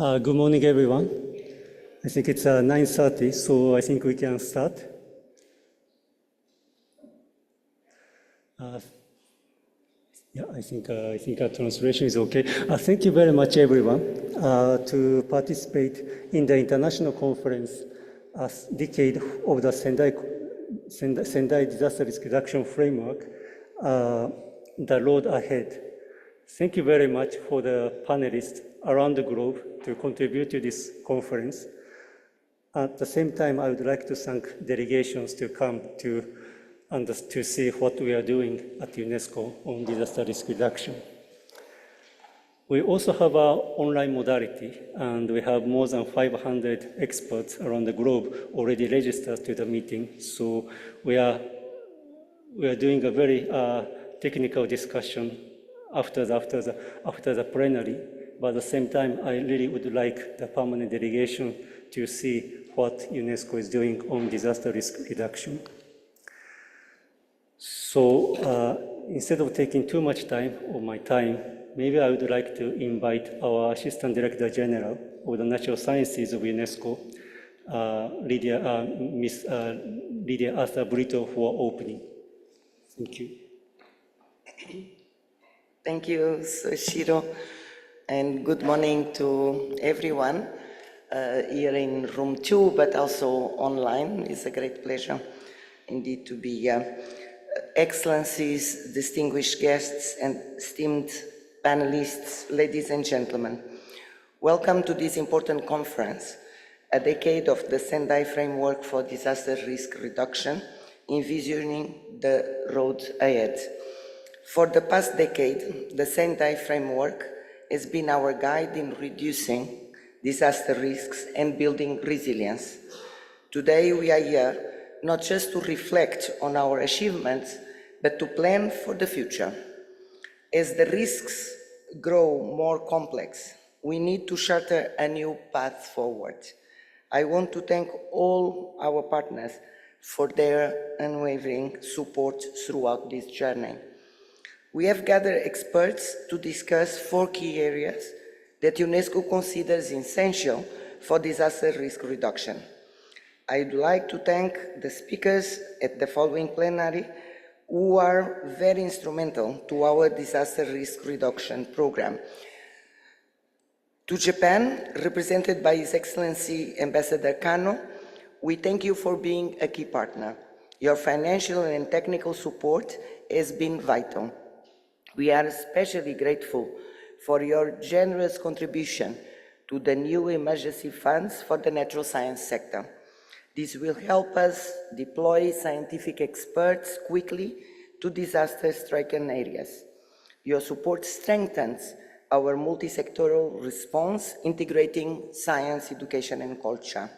Good morning, everyone. I think it's 9:30, so I think we can start. Yeah, I think our translation is okay. Thank you very much, everyone, to participate in the international conference, Decade of the Sendai Disaster Risk Reduction Framework, The Road Ahead. Thank you very much for the panelists around the globe to contribute to this conference. At the same time, I would like to thank delegations to come to see what we are doing at UNESCO on disaster risk reduction. We also have our online modality, and we have more than 500 experts around the globe already registered to the meeting. So we are doing a very technical discussion after the plenary. But at the same time, I really would like the permanent delegation to see what UNESCO is doing on disaster risk reduction. So instead of taking too much time of my time, maybe I would like to invite our Assistant Director General of the Natural Sciences of UNESCO, Miss Lydia Arthur Brito, for opening. Thank you. Thank you, Soichiro, and good morning to everyone here in room 2, but also online. It's a great pleasure indeed to be here. Excellencies, distinguished guests, and esteemed panelists, ladies and gentlemen, welcome to this important conference, a decade of the Sendai Framework for Disaster Risk Reduction, envisioning the road ahead. For the past decade, the Sendai Framework has been our guide in reducing disaster risks and building resilience. Today, we are here not just to reflect on our achievements, but to plan for the future. As the risks grow more complex, we need to charter a new path forward. I want to thank all our partners for their unwavering support throughout this journey. We have gathered experts to discuss 4 key areas that UNESCO considers essential for disaster risk reduction. I'd like to thank the speakers at the following plenary who are very instrumental to our disaster risk reduction program. To Japan, represented by His Excellency Ambassador Kano, we thank you for being a key partner. Your financial and technical support has been vital. We are especially grateful for your generous contribution to the new emergency funds for the natural science sector. This will help us deploy scientific experts quickly to disaster-stricken areas. Your support strengthens our multi-sectoral response, integrating science, education, and culture.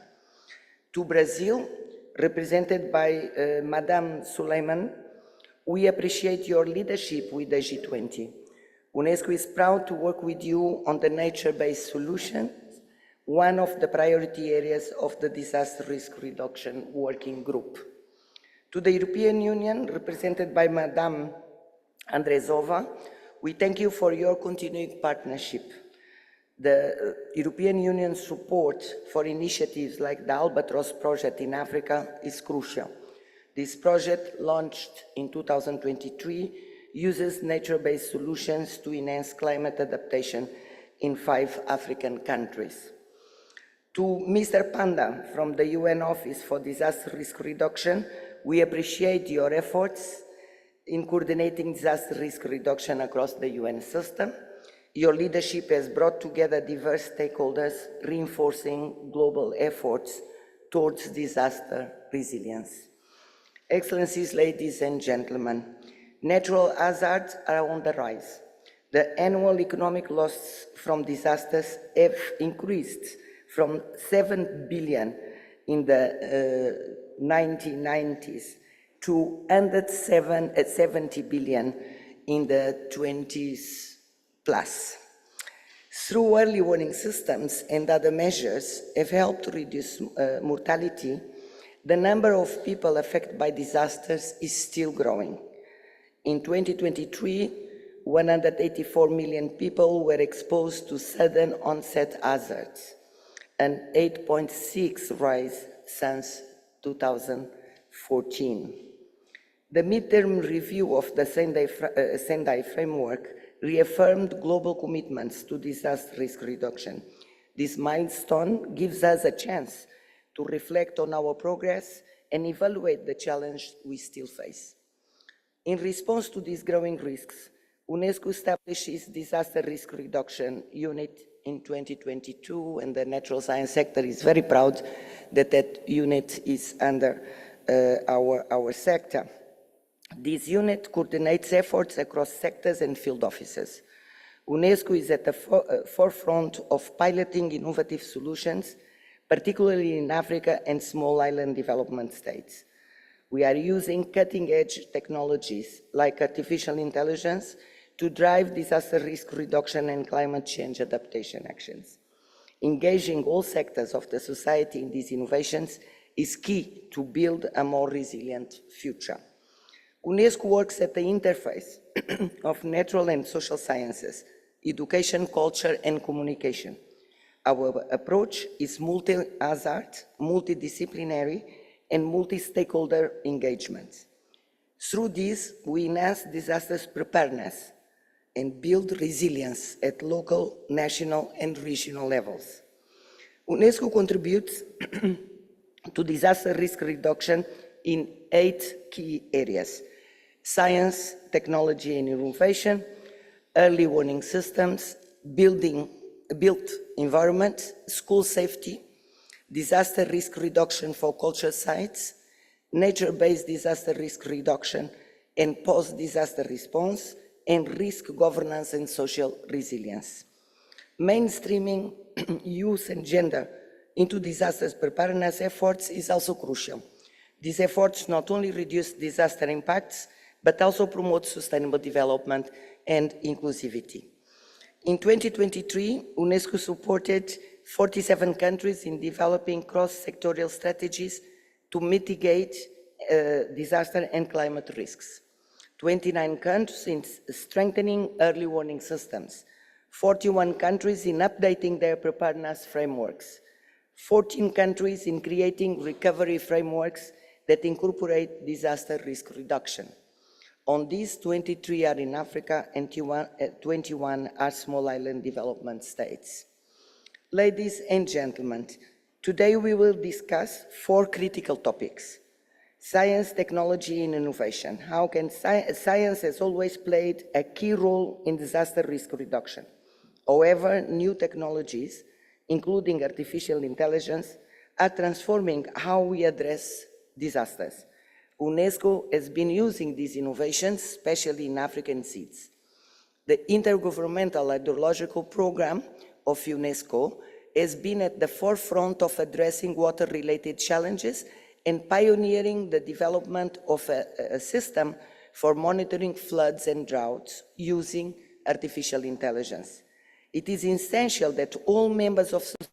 To Brazil, represented by Madame Suleiman, we appreciate your leadership with the G20. UNESCO is proud to work with you on the nature-based solutions, one of the priority areas of the Disaster Risk Reduction Working Group. To the European Union, represented by Madame Andrezova, we thank you for your continuing partnership. The European Union's support for initiatives like the Albatross project in Africa is crucial. This project, launched in 2023, uses nature-based solutions to enhance climate adaptation in 5 African countries. To Mr. Panda from the UN Office for Disaster Risk Reduction, we appreciate your efforts in coordinating disaster risk reduction across the UN system. Your leadership has brought together diverse stakeholders, reinforcing global efforts towards disaster resilience. Excellencies, ladies and gentlemen, natural hazards are on the rise. The annual economic loss from disasters have increased from 7 billion in the 1990s to 170 billion in the 20s plus. Through early warning systems and other measures have helped to reduce mortality, the number of people affected by disasters is still growing. In 2023, 184 million people were exposed to sudden onset hazards, an 8.6 rise since 2014. The midterm review of the Sendai framework reaffirmed global commitments to disaster risk reduction. This milestone gives us a chance to reflect on our progress and evaluate the challenge we still face. In response to these growing risks, UNESCO established its Disaster Risk Reduction Unit in 2022, and the natural science sector is very proud that that unit is under our sector. This unit coordinates efforts across sectors and field offices. UNESCO is at the forefront of piloting innovative solutions, particularly in Africa and small island development states. We are using cutting-edge technologies like artificial intelligence to drive disaster risk reduction and climate change adaptation actions. Engaging all sectors of the society in these innovations is key to build a more resilient future. UNESCO works at the interface of natural and social sciences, education, culture, and communication. Our approach is multi-hazard, multidisciplinary, and multi-stakeholder engagement. Through this, we enhance disaster preparedness and build resilience at local, national, and regional levels. UNESCO contributes to disaster risk reduction in 8 key areas: science, technology and innovation, early warning systems, built environment, school safety, disaster risk reduction for culture sites, nature-based disaster risk reduction and post-disaster response, and risk governance and social resilience. Mainstreaming youth and gender into disaster preparedness efforts is also crucial. These efforts not only reduce disaster impacts, but also promote sustainable development and inclusivity. In 2023, UNESCO supported 47 countries in developing cross-sectorial strategies to mitigate disaster and climate risks. 29 countries in strengthening early warning systems, 41 countries in updating their preparedness frameworks, 14 countries in creating recovery frameworks that incorporate disaster risk reduction. On these, 23 are in Africa and 21 are small island development states. Ladies and gentlemen, today we will discuss 4 critical topics. Science, technology, and innovation. How can science has always played a key role in disaster risk reduction. However, new technologies, including artificial intelligence, are transforming how we address disasters. UNESCO has been using these innovations, especially in African seas. The Intergovernmental Hydrological Program of UNESCO has been at the forefront of addressing water-related challenges and pioneering the development of a system for monitoring floods and droughts using artificial intelligence. It is essential that all members of society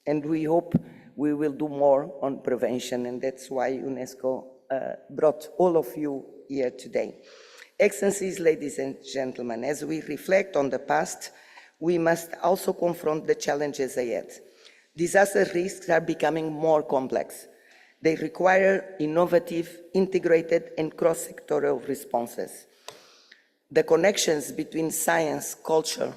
And we hope we will do more on prevention, and that's why UNESCO brought all of you here today. Excellencies, ladies and gentlemen, as we reflect on the past, we must also confront the challenges ahead. Disaster risks are becoming more complex. They require innovative, integrated, and cross-sectoral responses. The connections between science, culture,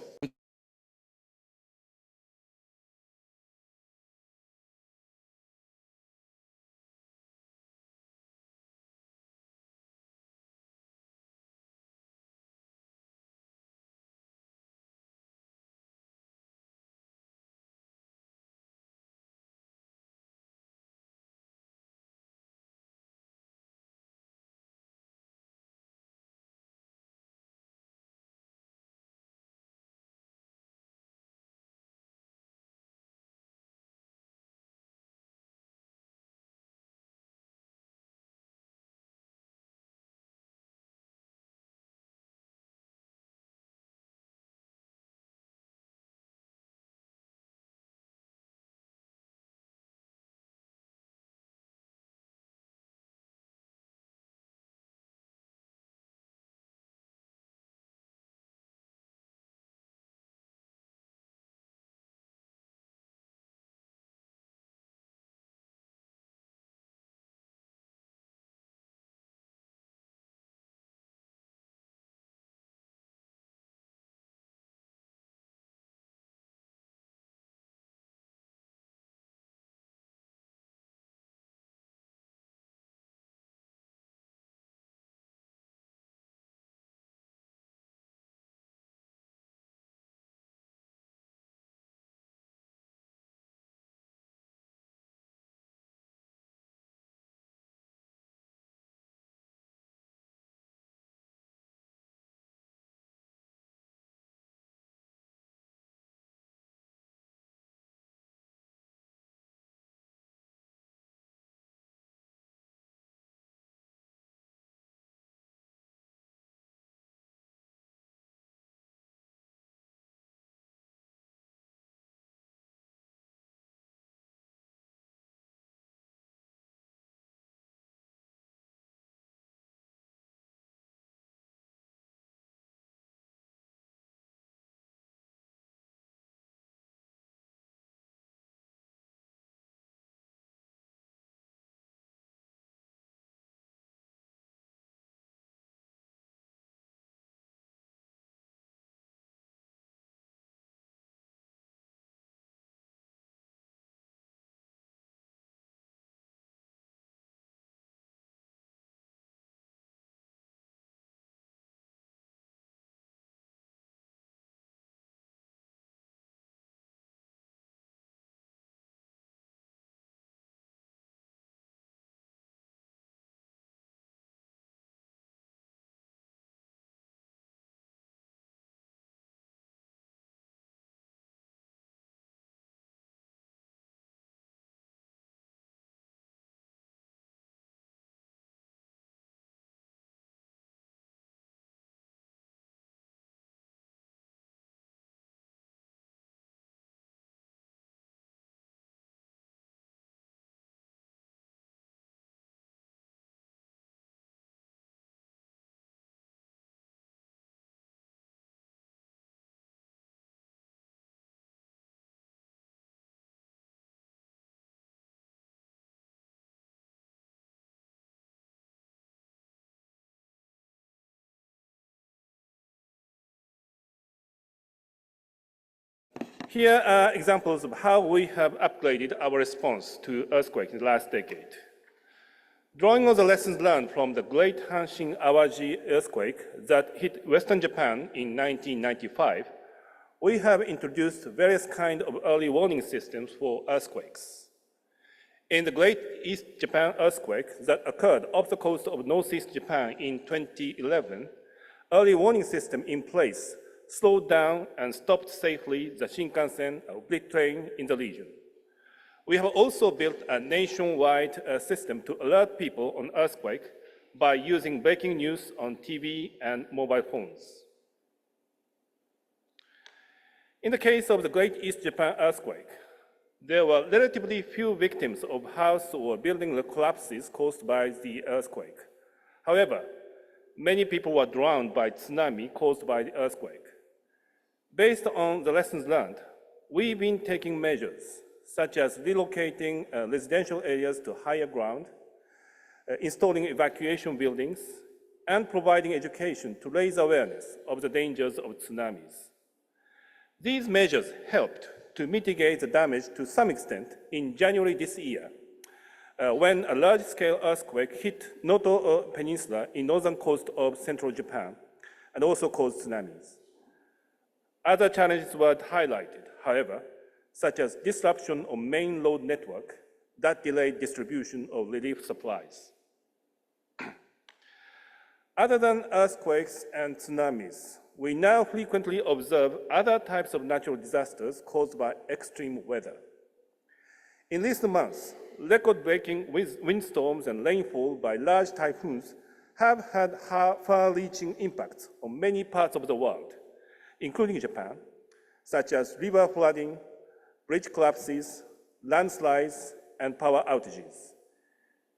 Here are examples of how we have upgraded our response to earthquakes in the last decade. Drawing on the lessons learned from the Great Hanshin Awaji earthquake that hit Western Japan in 1995, we have introduced various kinds of early warning systems for earthquakes. In the Great East Japan earthquake that occurred off the coast of northeast Japan in 2011, early warning system in place slowed down and stopped safely the Shinkansen or bullet train in the region. We have also built a nationwide system to alert people on earthquake by using breaking news on TV and mobile phones. In the case of the Great East Japan earthquake, there were relatively few victims of house or building collapses caused by the earthquake. However, many people were drowned by tsunami caused by the earthquake. Based on the lessons learned, we've been taking measures such as relocating residential areas to higher ground, installing evacuation buildings, and providing education to raise awareness of the dangers of tsunamis. These measures helped to mitigate the damage to some extent in January this year, when a large-scale earthquake hit Noto Peninsula in northern coast of central Japan and also caused tsunamis. Other challenges were highlighted, however, such as disruption of main road network that delayed distribution of relief supplies. Other than earthquakes and tsunamis, we now frequently observe other types of natural disasters caused by extreme weather. In recent months, record-breaking windstorms and rainfall by large typhoons have had far-reaching impacts on many parts of the world, including Japan, such as river flooding, bridge collapses, landslides, and power outages.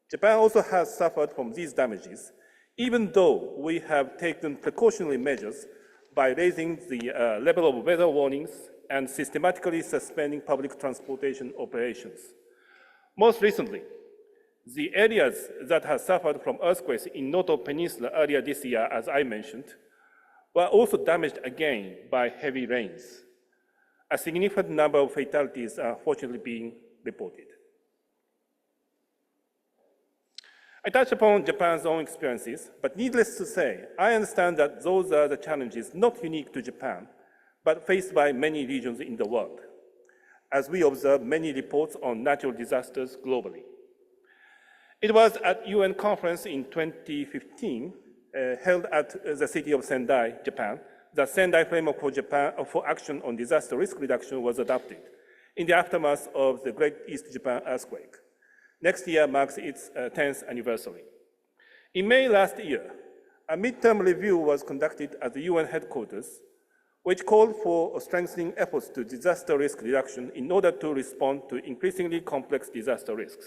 Japan also has suffered from these damages, even though we have taken precautionary measures by raising the level of weather warnings and systematically suspending public transportation operations. Most recently, the areas that have suffered from earthquakes in Noto Peninsula earlier this year, as I mentioned, were also damaged again by heavy rains. A significant number of fatalities are fortunately being reported. I touched upon Japan's own experiences, but needless to say, I understand that those are the challenges not unique to Japan, but faced by many regions in the world, as we observe many reports on natural disasters globally. It was at UN conference in 2015, held at the city of Sendai, Japan, the Sendai framework for action on disaster risk reduction was adopted in the aftermath of the Great East Japan earthquake. Next year marks its 10th anniversary. In May last year, a midterm review was conducted at the UN headquarters, which called for strengthening efforts to disaster risk reduction in order to respond to increasingly complex disaster risks.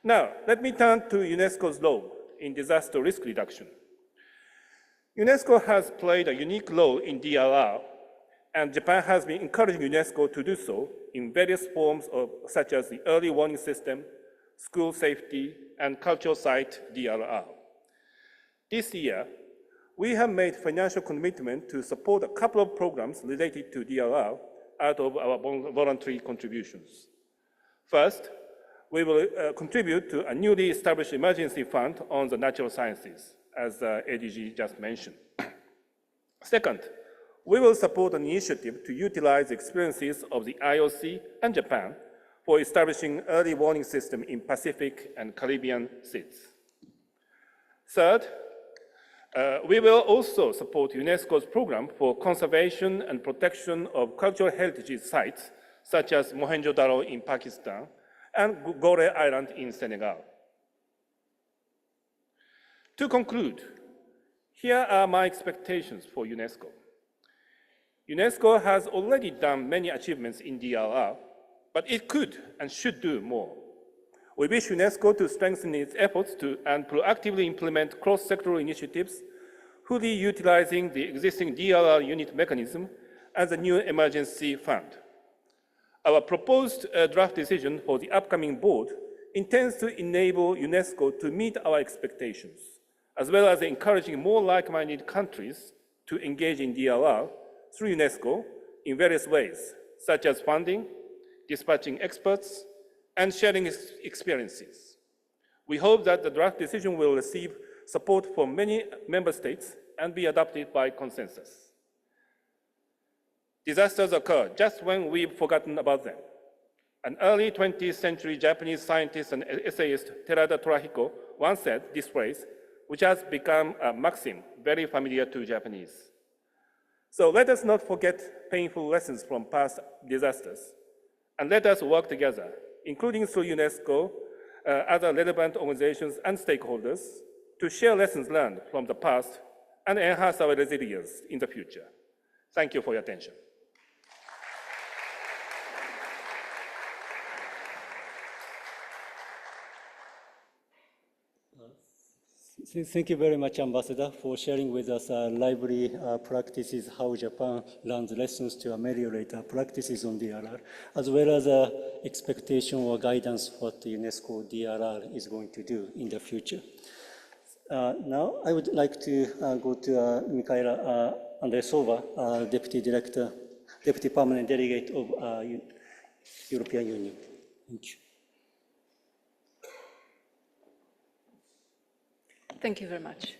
Now, let me turn to UNESCO's role in disaster risk reduction. UNESCO has played a unique role in DRR, and Japan has been encouraging UNESCO to do so in various forms such as the early warning system, school safety, and cultural site DRR. This year, we have made financial commitment to support a couple of programs related to DRR out of our voluntary contributions. First, we will contribute to a newly established emergency fund on the natural sciences, as ADG just mentioned. Second, we will support an initiative to utilize the experiences of the IOC and Japan for establishing early warning system in Pacific and Caribbean seas. Third, we will also support UNESCO's program for conservation and protection of cultural heritage sites, such as Mohenjo-daro in Pakistan and Gore Island in Senegal. To conclude, here are my expectations for UNESCO. UNESCO has already done many achievements in DRR, but it could and should do more. We wish UNESCO to strengthen its efforts and proactively implement cross-sectoral initiatives, fully utilizing the existing DRR unit mechanism and the new emergency fund. Our proposed draft decision for the upcoming board intends to enable UNESCO to meet our expectations, as well as encouraging more like-minded countries to engage in DRR through UNESCO in various ways, such as funding, dispatching experts, and sharing experiences. We hope that the draft decision will receive support from many member states and be adopted by consensus. Disasters occur just when we've forgotten about them. An early 20th century Japanese scientist and essayist, Terada Torahiko, once said this phrase, which has become a maxim very familiar to Japanese. So let us not forget painful lessons from past disasters, and let us work together, including through UNESCO, other relevant organizations and stakeholders, to share lessons learned from the past and enhance our resilience in the future. Thank you for your attention. Thank you very much, Ambassador, for sharing with us lively practices, how Japan learns lessons to ameliorate practices on DRR, as well as expectation or guidance what the UNESCO DRR is going to do in the future. Now, I would like to go to Mikaela Andresova, Deputy Permanent Delegate of European Union. Thank you. Thank you very much.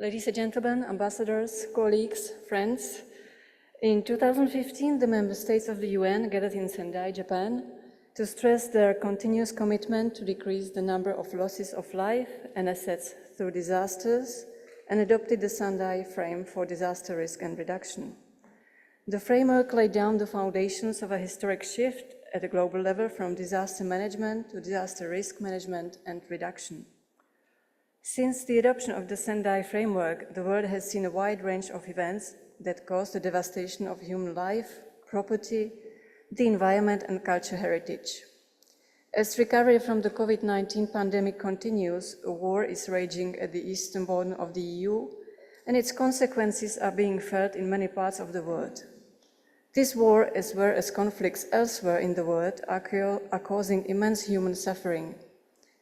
Ladies and gentlemen, ambassadors, colleagues, friends, in 2015, the member states of the UN gathered in Sendai, Japan, to stress their continuous commitment to decrease the number of losses of life and assets through disasters, and adopted the Sendai frame for disaster risk and reduction. The framework laid down the foundations of a historic shift at a global level from disaster management to disaster risk management and reduction. Since the adoption of the Sendai framework, the world has seen a wide range of events that caused the devastation of human life, property, the environment, and cultural heritage. As recovery from the COVID-19 pandemic continues, a war is raging at the eastern border of the EU, and its consequences are being felt in many parts of the world. This war, as well as conflicts elsewhere in the world, are causing immense human suffering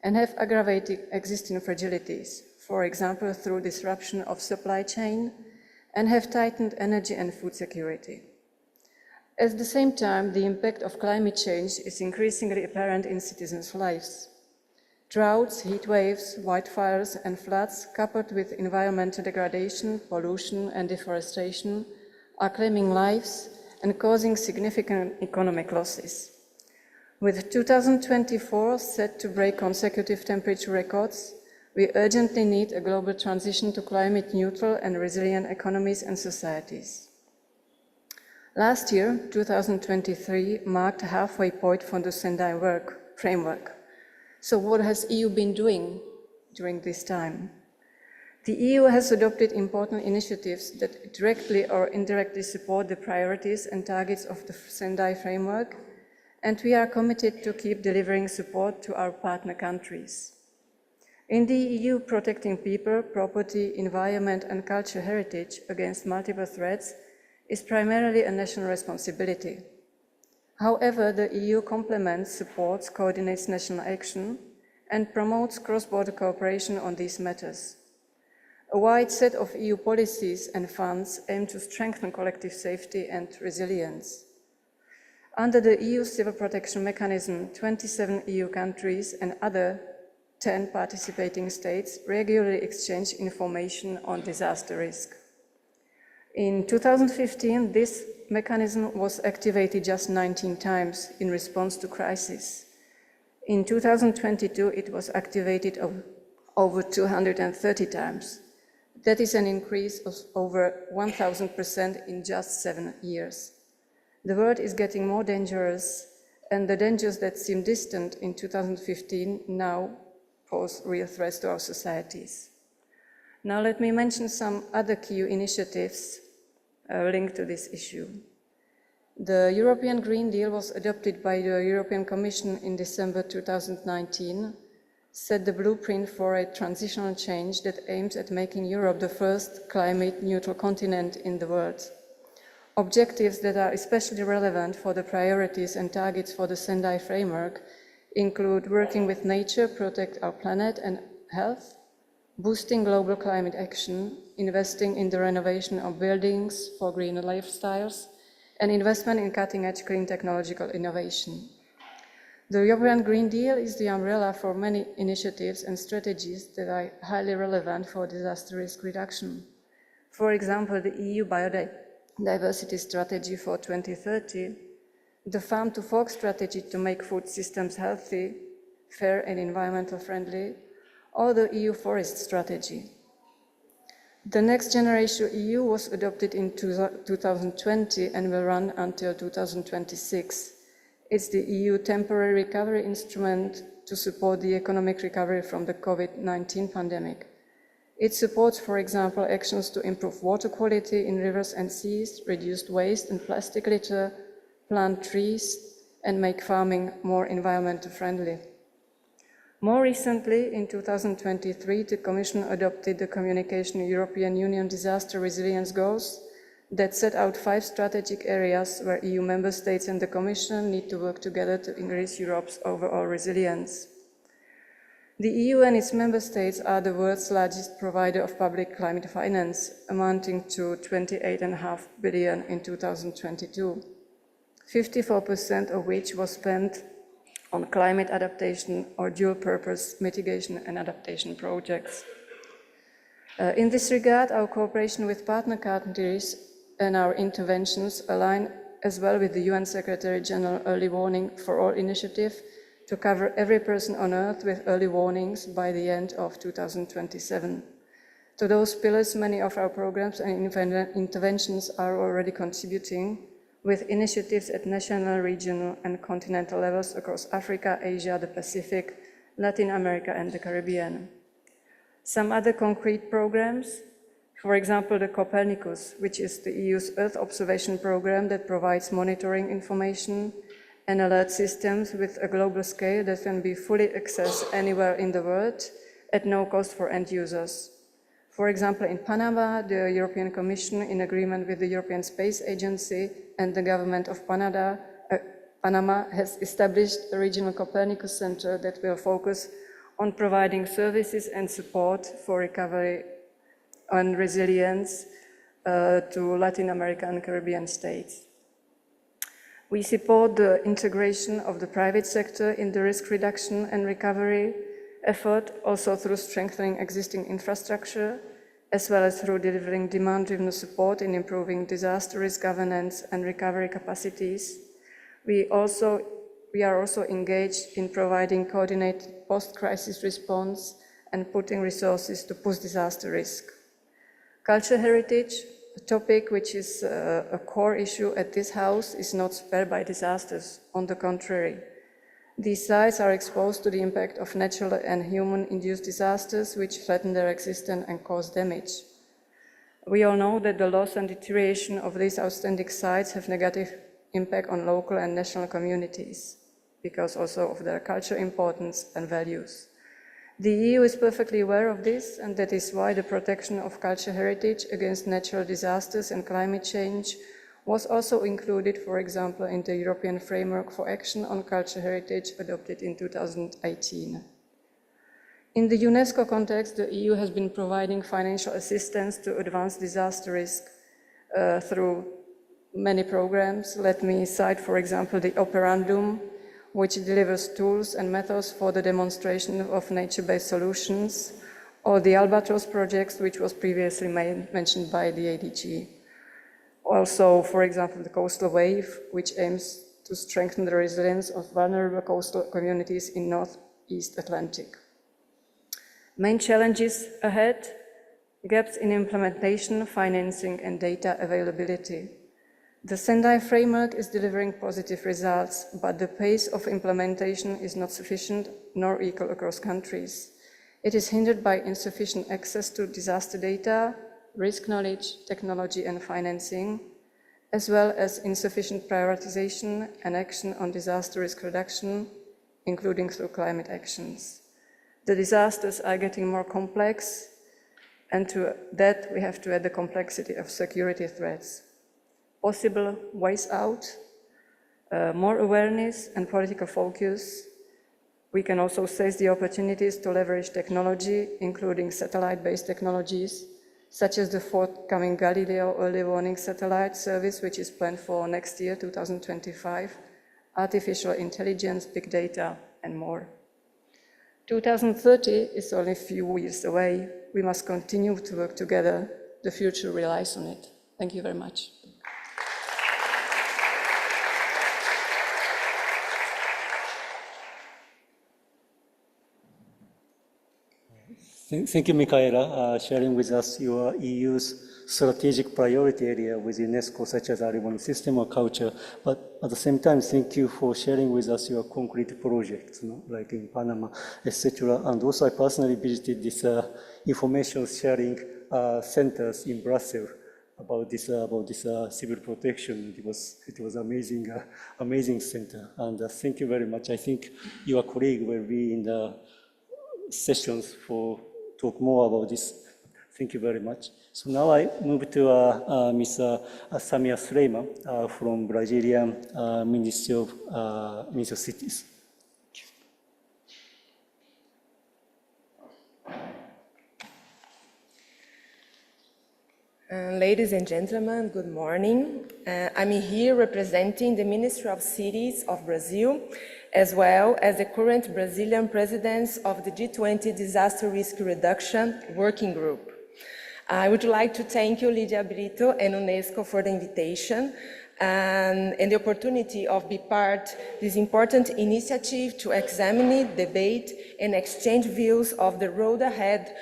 and have aggravated existing fragilities, for example, through disruption of supply chain, and have tightened energy and food security. At the same time, the impact of climate change is increasingly apparent in citizens' lives. Droughts, heat waves, wildfires, and floods, coupled with environmental degradation, pollution, and deforestation, are claiming lives and causing significant economic losses. With 2024 set to break consecutive temperature records, we urgently need a global transition to climate-neutral and resilient economies and societies. Last year, 2023, marked a halfway point for the Sendai framework. So what has EU been doing during this time? The EU has adopted important initiatives that directly or indirectly support the priorities and targets of the Sendai framework, and we are committed to keep delivering support to our partner countries. In the EU, protecting people, property, environment, and cultural heritage against multiple threats is primarily a national responsibility. However, the EU complements, supports, coordinates national action, and promotes cross-border cooperation on these matters. A wide set of EU policies and funds aim to strengthen collective safety and resilience. Under the EU Civil Protection Mechanism, 27 EU countries and other 10 participating states regularly exchange information on disaster risk. In 2015, this mechanism was activated just 19 times in response to crisis. In 2022, it was activated over 230 times. That is an increase of over 1,000% in just 7 years. The world is getting more dangerous, and the dangers that seemed distant in 2015 now pose real threats to our societies. Now let me mention some other key initiatives linked to this issue. The European Green Deal was adopted by the European Commission in December 2019, set the blueprint for a transitional change that aims at making Europe the first climate-neutral continent in the world. Objectives that are especially relevant for the priorities and targets for the Sendai framework include working with nature, protect our planet and health, boosting global climate action, investing in the renovation of buildings for greener lifestyles, and investment in cutting-edge clean technological innovation. The European Green Deal is the umbrella for many initiatives and strategies that are highly relevant for disaster risk reduction. For example, the EU Biodiversity Strategy for 2030, the Farm to Fork Strategy to make food systems healthy, fair and environmental friendly, or the EU Forest Strategy. The Next Generation EU was adopted in 2020 and will run until 2026. It's the EU temporary recovery instrument to support the economic recovery from the COVID-19 pandemic. It supports, for example, actions to improve water quality in rivers and seas, reduce waste and plastic litter, plant trees, and make farming more environmentally friendly. More recently, in 2023, the Commission adopted the communication European Union Disaster Resilience Goals that set out 5 strategic areas where EU member states and the Commission need to work together to increase Europe's overall resilience. The EU and its member states are the world's largest provider of public climate finance, amounting to 28.5 billion in 2022, 54% of which was spent on climate adaptation or dual-purpose mitigation and adaptation projects. In this regard, our cooperation with partner countries and our interventions align as well with the UN Secretary-General Early Warning for All initiative to cover every person on Earth with early warnings by the end of 2027. To those pillars, many of our programs and interventions are already contributing, with initiatives at national, regional, and continental levels across Africa, Asia, the Pacific, Latin America, and the Caribbean. Some other concrete programs, for example, the Copernicus, which is the EU's Earth observation program that provides monitoring information and alert systems with a global scale that can be fully accessed anywhere in the world at no cost for end users. For example, in Panama, the European Commission, in agreement with the European Space Agency and the government of Panama, has established a regional Copernicus Center that will focus on providing services and support for recovery and resilience to Latin American and Caribbean states. We support the integration of the private sector in the risk reduction and recovery effort, also through strengthening existing infrastructure, as well as through delivering demand-driven support in improving disaster risk governance and recovery capacities. We are also engaged in providing coordinated post-crisis response and putting resources to post-disaster risk. Cultural heritage, a topic which is a core issue at this House, is not spared by disasters. On the contrary, these sites are exposed to the impact of natural and human-induced disasters which threaten their existence and cause damage. We all know that the loss and deterioration of these outstanding sites have negative impact on local and national communities because also of their cultural importance and values. The EU is perfectly aware of this, and that is why the protection of cultural heritage against natural disasters and climate change was also included, for example, in the European Framework for Action on Cultural Heritage adopted in 2018. In the UNESCO context, the EU has been providing financial assistance to advance disaster risk through many programs. Let me cite, for example, the Operandum, which delivers tools and methods for the demonstration of nature-based solutions, or the Albatros projects, which was previously mentioned by the ADG. Also, for example, the Coastal Wave, which aims to strengthen the resilience of vulnerable coastal communities in Northeast Atlantic. Main challenges ahead: gaps in implementation, financing, and data availability. The Sendai framework is delivering positive results, but the pace of implementation is not sufficient nor equal across countries. It is hindered by insufficient access to disaster data, risk knowledge, technology, and financing, as well as insufficient prioritization and action on disaster risk reduction, including through climate actions. The disasters are getting more complex, and to that we have to add the complexity of security threats. Possible ways out, more awareness and political focus. We can also seize the opportunities to leverage technology, including satellite-based technologies, such as the forthcoming Galileo early warning satellite service, which is planned for next year, 2025, artificial intelligence, big data, and more. 2030 is only a few years away. We must continue to work together. The future relies on it. Thank you very much. Thank you, Michaela, sharing with us your EU's strategic priority area with UNESCO, such as early warning system or culture. But at the same time, thank you for sharing with us your concrete projects, like in Panama, etc. And also, I personally visited this information sharing centers in Brussels about this civil protection. It was amazing center. And thank you very much. I think your colleague will be in the sessions for talk more about this. Thank you very much. So now I move to Ms. Samia Suleiman from Brazilian Ministry of Cities. Ladies and gentlemen, good morning. I'm here representing the Ministry of Cities of Brazil, as well as the current Brazilian presidents of the G20 Disaster Risk Reduction Working Group. I would like to thank you, Lydia Brito and UNESCO, for the invitation and the opportunity of being part of this important initiative to examine, debate, and exchange views of the road ahead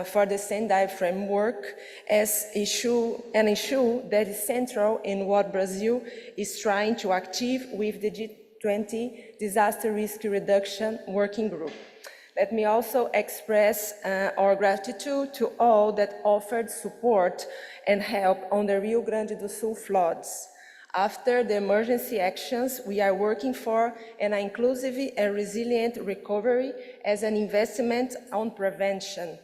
for the Sendai framework as an issue that is central in what Brazil is trying to achieve with the G20 Disaster Risk Reduction Working Group. Let me also express our gratitude to all that offered support and help on the Rio Grande do Sul floods. After the emergency actions, we are working for an inclusive and resilient recovery as an investment on prevention.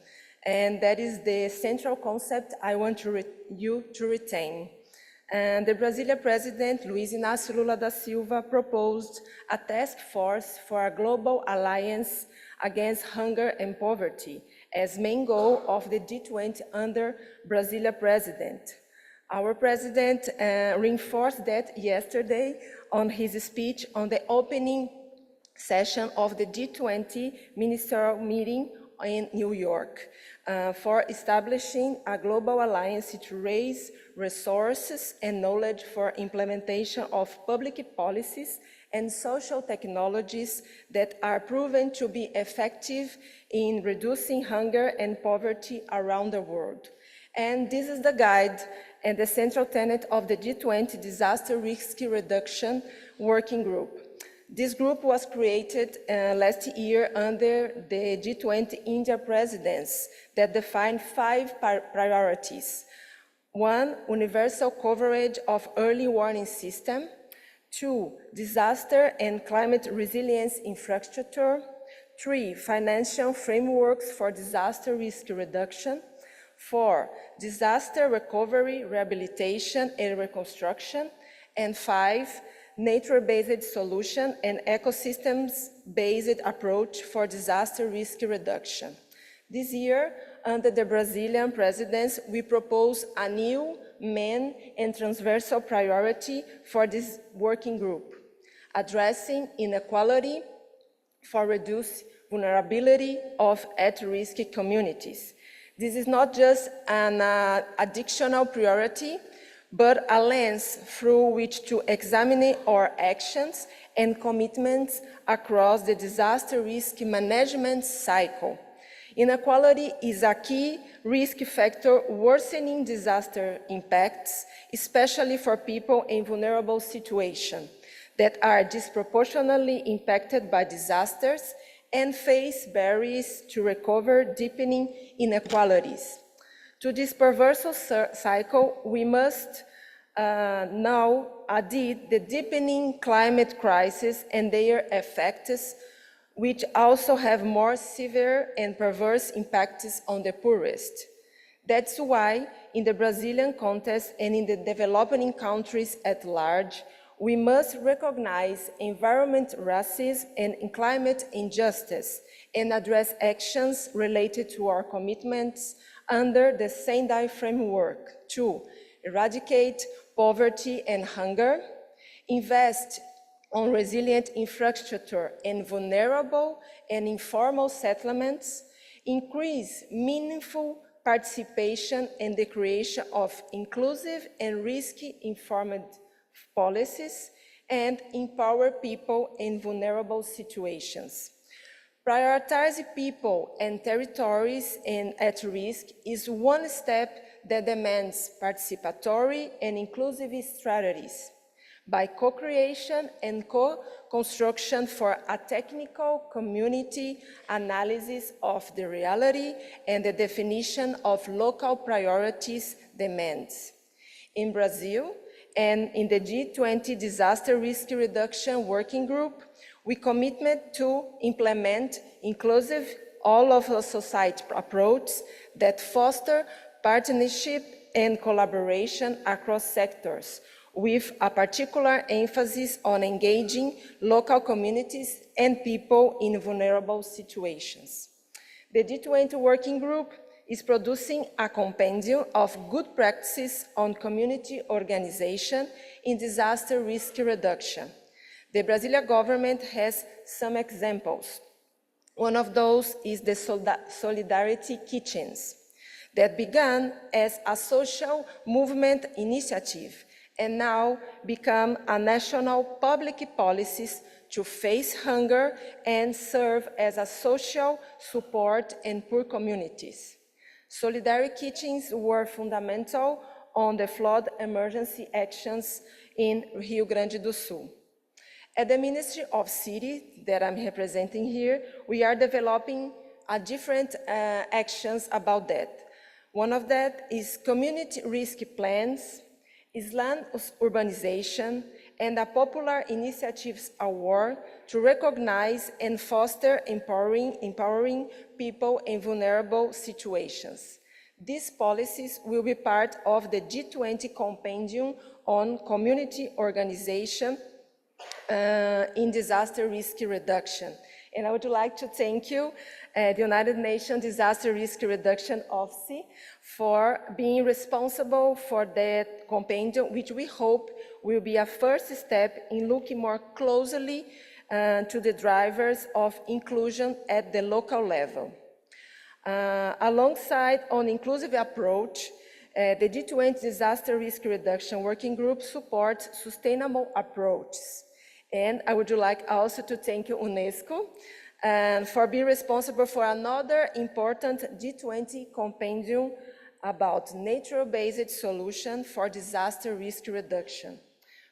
And that is the central concept I want you to retain. And the Brazilian President, Luiz Inácio Lula da Silva, proposed a task force for a global alliance against hunger and poverty as main goal of the G20 under Brazilian President. Our President reinforced that yesterday on his speech on the opening session of the G20 ministerial meeting in New York for establishing a global alliance to raise resources and knowledge for implementation of public policies and social technologies that are proven to be effective in reducing hunger and poverty around the world. And this is the guide and the central tenet of the G20 Disaster Risk Reduction Working Group. This group was created last year under the G20 India presidents that defined 5 priorities. 1, universal coverage of early warning system. 2, disaster and climate resilience infrastructure. 3, financial frameworks for disaster risk reduction. 4, disaster recovery, rehabilitation, and reconstruction. And 5, nature-based solution and ecosystems-based approach for disaster risk reduction. This year, under the Brazilian presidency, we propose a new main and transversal priority for this working group, addressing inequality for reduced vulnerability of at-risk communities. This is not just an additional priority, but a lens through which to examine our actions and commitments across the disaster risk management cycle. Inequality is a key risk factor worsening disaster impacts, especially for people in vulnerable situations that are disproportionately impacted by disasters and face barriers to recover, deepening inequalities. To this perverse cycle, we must now add the deepening climate crisis and their effects, which also have more severe and perverse impacts on the poorest. That's why, in the Brazilian context and in the developing countries at large, we must recognize environment racism and climate injustice and address actions related to our commitments under the Sendai framework to eradicate poverty and hunger, invest on resilient infrastructure in vulnerable and informal settlements, increase meaningful participation in the creation of inclusive and risk-informed policies, and empower people in vulnerable situations. Prioritizing people and territories at risk is one step that demands participatory and inclusive strategies by co-creation and co-construction for a technical community analysis of the reality and the definition of local priorities demands. In Brazil, and in the G20 Disaster Risk Reduction Working Group, we committed to implement inclusive all of a society approach that foster partnership and collaboration across sectors, with a particular emphasis on engaging local communities and people in vulnerable situations. The G20 Working Group is producing a compendium of good practices on community organization in disaster risk reduction. The Brazilian government has some examples. One of those is the Solidarity Kitchens, that began as a social movement initiative and now become a national public policies to face hunger and serve as a social support in poor communities. Solidarity kitchens were fundamental on the flood emergency actions in Rio Grande do Sul. At the Ministry of City that I'm representing here, we are developing different actions about that. One of that is community risk plans, land urbanization, and a popular initiatives award to recognize and foster empowering people in vulnerable situations. These policies will be part of the G20 Compendium on Community Organization in Disaster Risk Reduction. And I would like to thank you, the United Nations Disaster Risk Reduction Office, for being responsible for that compendium, which we hope will be a first step in looking more closely to the drivers of inclusion at the local level. Alongside on inclusive approach, the G20 Disaster Risk Reduction Working Group supports sustainable approaches. And I would like also to thank you, UNESCO, for being responsible for another important G20 compendium about nature-based solution for disaster risk reduction.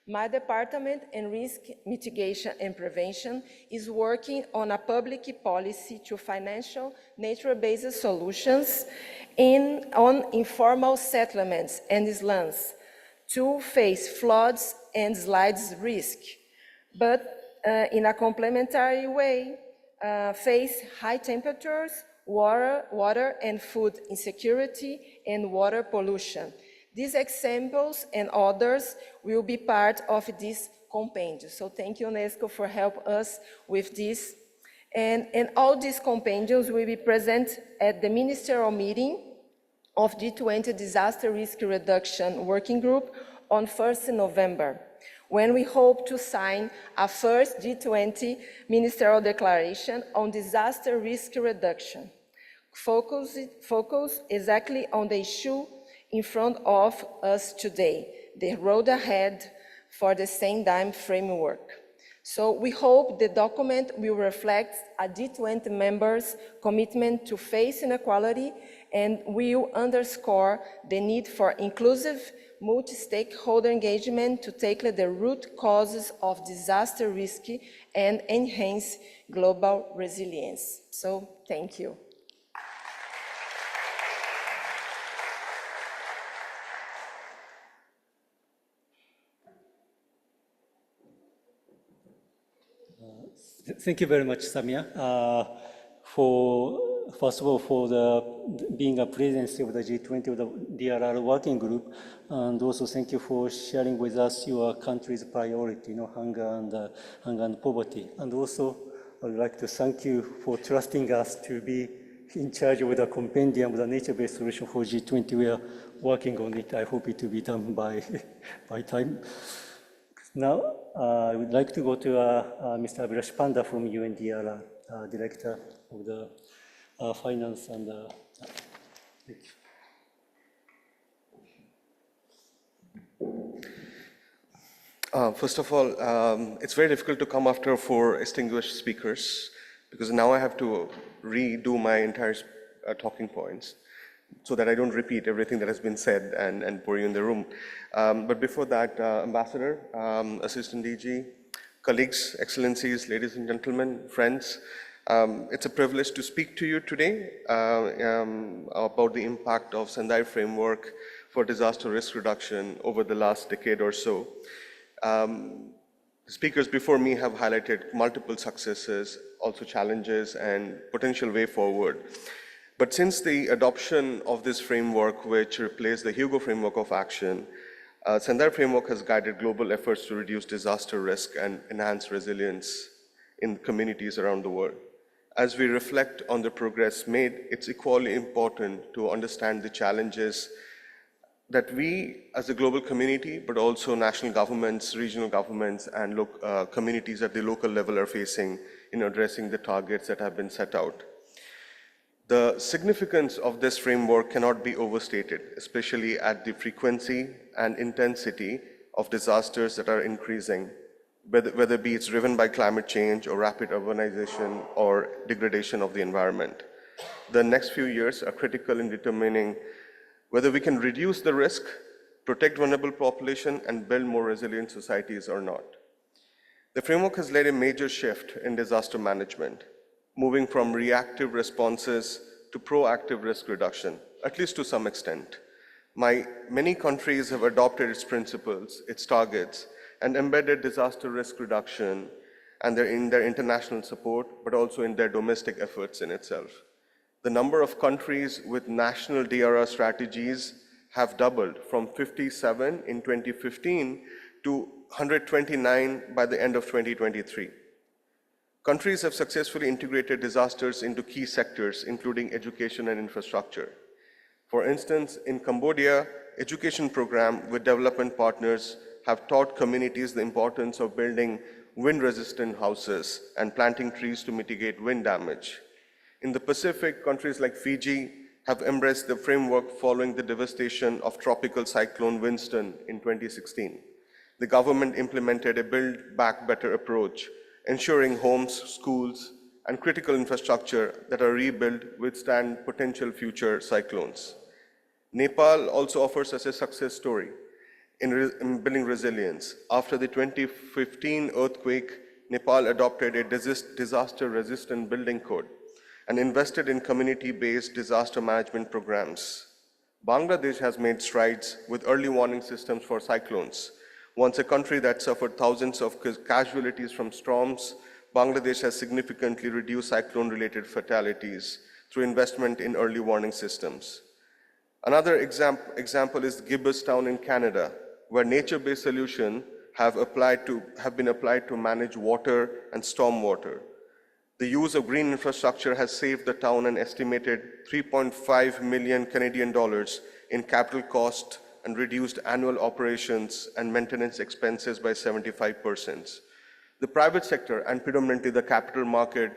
My department in risk mitigation and prevention is working on a public policy to financial nature-based solutions on informal settlements and islands to face floods and slides risk, but in a complementary way, face high temperatures, water and food insecurity, and water pollution. These examples and others will be part of this compendium. So thank you, UNESCO, for helping us with this. And all these compendiums will be present at the ministerial meeting of G20 Disaster Risk Reduction Working Group on 1st November, when we hope to sign a first G20 ministerial declaration on disaster risk reduction, focus exactly on the issue in front of us today, the road ahead for the Sendai framework. So we hope the document will reflect a G20 members' commitment to face inequality and will underscore the need for inclusive multi-stakeholder engagement to tackle the root causes of disaster risk and enhance global resilience. So thank you. Thank you very much, Samia, first of all, for being a presidency of the G20 of the DRR working group, and also thank you for sharing with us your country's priority, hunger and poverty. And also, I would like to thank you for trusting us to be in charge of the compendium of the nature-based solution for G20. We are working on it. I hope it will be done by time. Now, I would like to go to Mr. Abhilash Panda from UNDRR, Director of the Finance and First of all, it's very difficult to come after 4 distinguished speakers, because now I have to redo my entire talking points, so that I don't repeat everything that has been said and bore you in the room. But before that, Ambassador, Assistant DG, colleagues, excellencies, ladies and gentlemen, friends, it's a privilege to speak to you today about the impact of Sendai framework for disaster risk reduction over the last decade or so. The speakers before me have highlighted multiple successes also challenges and potential way forward. But since the adoption of this framework, which replaced the Hugo framework of action, Sendai framework has guided global efforts to reduce disaster risk and enhance resilience in communities around the world. As we reflect on the progress made, it's equally important to understand the challenges that we as a global community, but also national governments, regional governments, and communities at the local level are facing in addressing the targets that have been set out. The significance of this framework cannot be overstated, especially at the frequency and intensity of disasters that are increasing, whether be it's driven by climate change or rapid urbanization or degradation of the environment. The next few years are critical in determining whether we can reduce the risk, protect vulnerable population, and build more resilient societies or not. The framework has led a major shift in disaster management, moving from reactive responses to proactive risk reduction, at least to some extent. Many countries have adopted its principles, its targets, and embedded disaster risk reduction in their international support, but also in their domestic efforts in itself. The number of countries with national DRR strategies have doubled from 57 in 2015 to 129 by the end of 2023. Countries have successfully integrated disasters into key sectors, including education and infrastructure. For instance, in Cambodia, education program with development partners have taught communities the importance of building wind-resistant houses and planting trees to mitigate wind damage. In the Pacific, countries like Fiji have embraced the framework following the devastation of tropical cyclone Winston in 2016. The government implemented a Build Back Better approach, ensuring homes, schools, and critical infrastructure that are rebuilt withstand potential future cyclones. Nepal also offers us a success story in building resilience. After the 2015 earthquake, Nepal adopted a disaster-resistant building code and invested in community-based disaster management programs. Bangladesh has made strides with early warning systems for cyclones. Once a country that suffered thousands of casualties from storms, Bangladesh has significantly reduced cyclone-related fatalities through investment in early warning systems. Another example is Gibberstown in Canada, where nature-based solutions have been applied to manage water and stormwater. The use of green infrastructure has saved the town an estimated $3.5 million Canadian dollars in capital cost and reduced annual operations and maintenance expenses by 75%. The private sector, and predominantly the capital market,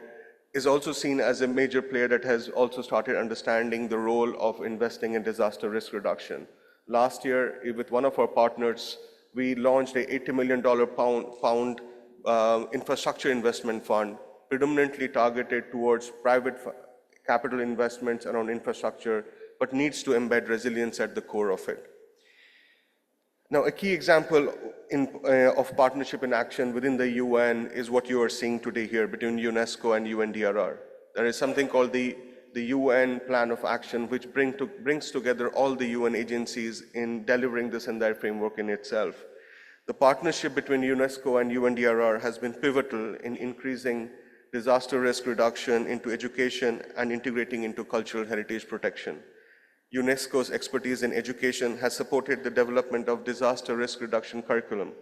is also seen as a major player that has also started understanding the role of investing in disaster risk reduction. Last year, with one of our partners, we launched a $80 million infrastructure investment fund, predominantly targeted towards private capital investments around infrastructure, but needs to embed resilience at the core of it. Now, a key example of partnership in action within the UN is what you are seeing today here between UNESCO and UNDRR. There is something called the UN Plan of Action, which brings together all the UN agencies in delivering the Sendai framework in itself. The partnership between UNESCO and UNDRR has been pivotal in increasing disaster risk reduction into education and integrating into cultural heritage protection. UNESCO's expertise in education has supported the development of disaster risk reduction curriculum,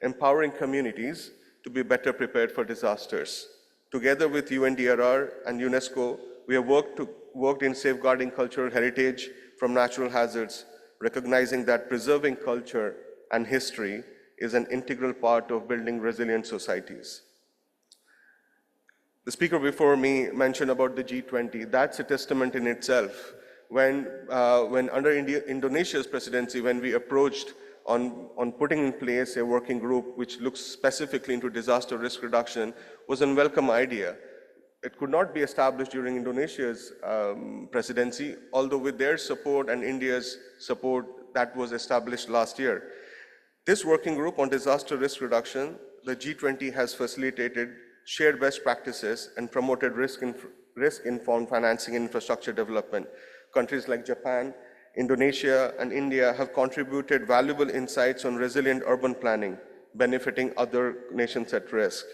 empowering communities to be better prepared for disasters. Together with UNDRR and UNESCO, we have worked in safeguarding cultural heritage from natural hazards, recognizing that preserving culture and history is an integral part of building resilient societies. The speaker before me mentioned about the G20. That's a testament in itself. When under Indonesia's presidency, when we approached on putting in place a working group which looks specifically into disaster risk reduction, was a welcome idea. It could not be established during Indonesia's presidency, although with their support and India's support, that was established last year. This working group on disaster risk reduction, the G20 has facilitated shared best practices and promoted risk-informed financing and infrastructure development. Countries like Japan, Indonesia, and India have contributed valuable insights on resilient urban planning, benefiting other nations at risk.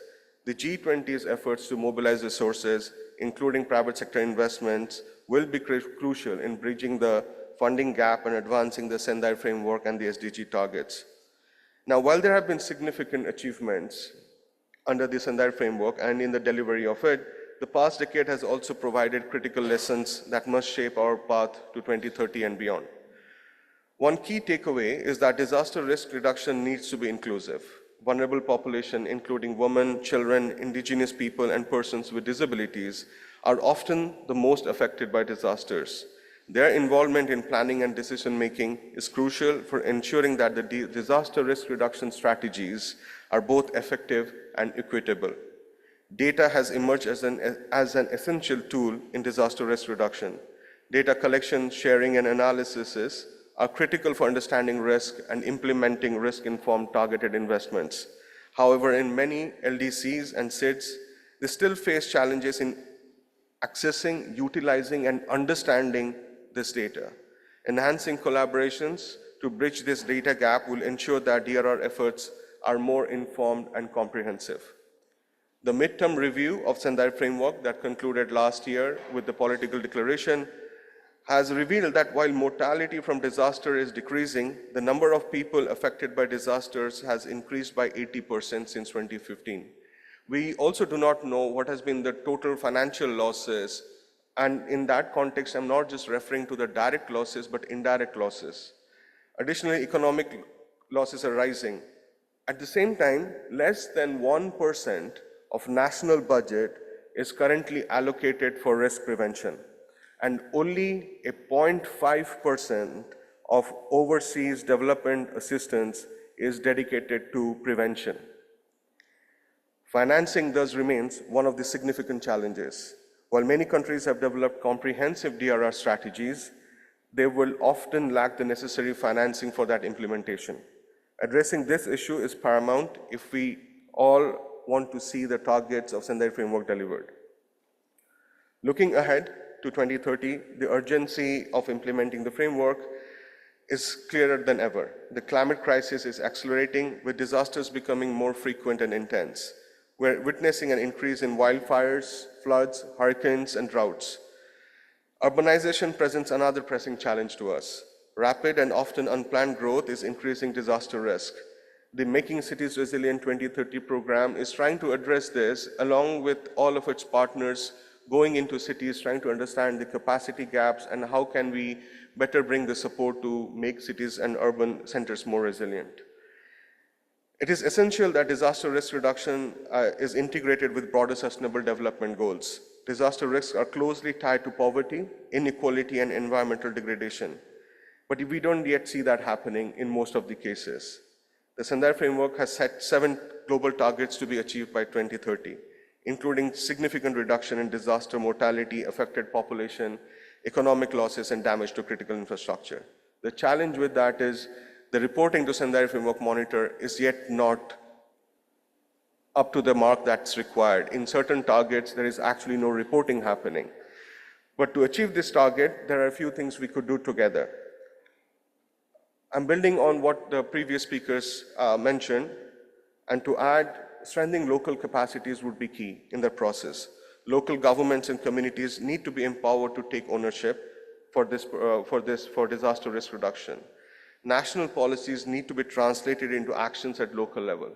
The G20's efforts to mobilize resources, including private sector investments, will be crucial in bridging the funding gap and advancing the Sendai framework and the SDG targets. Now, while there have been significant achievements under the Sendai framework and in the delivery of it, the past decade has also provided critical lessons that must shape our path to 2030 and beyond. One key takeaway is that disaster risk reduction needs to be inclusive. Vulnerable population, including women, children, indigenous people, and persons with disabilities, are often the most affected by disasters. Their involvement in planning and decision-making is crucial for ensuring that the disaster risk reduction strategies are both effective and equitable. Data has emerged as an essential tool in disaster risk reduction. Data collection, sharing, and analysis are critical for understanding risk and implementing risk-informed targeted investments. However, in many LDCs and SIDS, they still face challenges in accessing, utilizing, and understanding this data. Enhancing collaborations to bridge this data gap will ensure that DRR efforts are more informed and comprehensive. The midterm review of Sendai framework that concluded last year with the political declaration has revealed that while mortality from disaster is decreasing, the number of people affected by disasters has increased by 80% since 2015. We also do not know what has been the total financial losses, and in that context, I'm not just referring to the direct losses, but indirect losses. Additionally, economic losses are rising. At the same time, less than 1% of national budget is currently allocated for risk prevention, and only a 0.5% of overseas development assistance is dedicated to prevention. Financing thus remains one of the significant challenges. While many countries have developed comprehensive DRR strategies, they will often lack the necessary financing for that implementation. Addressing this issue is paramount if we all want to see the targets of Sendai framework delivered. Looking ahead to 2030, the urgency of implementing the framework is clearer than ever. The climate crisis is accelerating, with disasters becoming more frequent and intense. We're witnessing an increase in wildfires, floods, hurricanes, and droughts. Urbanization presents another pressing challenge to us. Rapid and often unplanned growth is increasing disaster risk. The Making Cities Resilient 2030 program is trying to address this, along with all of its partners going into cities, trying to understand the capacity gaps and how can we better bring the support to make cities and urban centers more resilient. It is essential that disaster risk reduction is integrated with broader sustainable development goals. Disaster risks are closely tied to poverty, inequality, and environmental degradation. But we don't yet see that happening in most of the cases. The Sendai framework has set 7 global targets to be achieved by 2030, including significant reduction in disaster mortality, affected population, economic losses, and damage to critical infrastructure. The challenge with that is the reporting to Sendai Framework Monitor is yet not up to the mark that's required. In certain targets, there is actually no reporting happening. But to achieve this target, there are a few things we could do together. I'm building on what the previous speakers mentioned, and to add, strengthening local capacities would be key in the process. Local governments and communities need to be empowered to take ownership for disaster risk reduction. National policies need to be translated into actions at local level,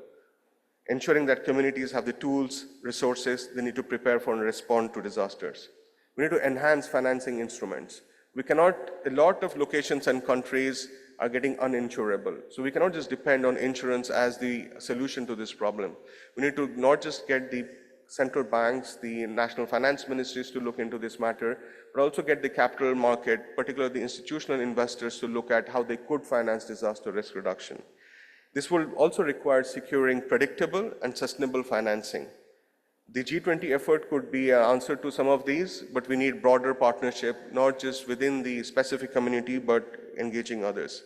ensuring that communities have the tools, resources they need to prepare for and respond to disasters. We need to enhance financing instruments. A lot of locations and countries are getting uninsurable. So we cannot just depend on insurance as the solution to this problem. We need to not just get the central banks, the national finance ministries to look into this matter, but also get the capital market, particularly the institutional investors, to look at how they could finance disaster risk reduction. This will also require securing predictable and sustainable financing. The G20 effort could be an answer to some of these, but we need broader partnership, not just within the specific community, but engaging others.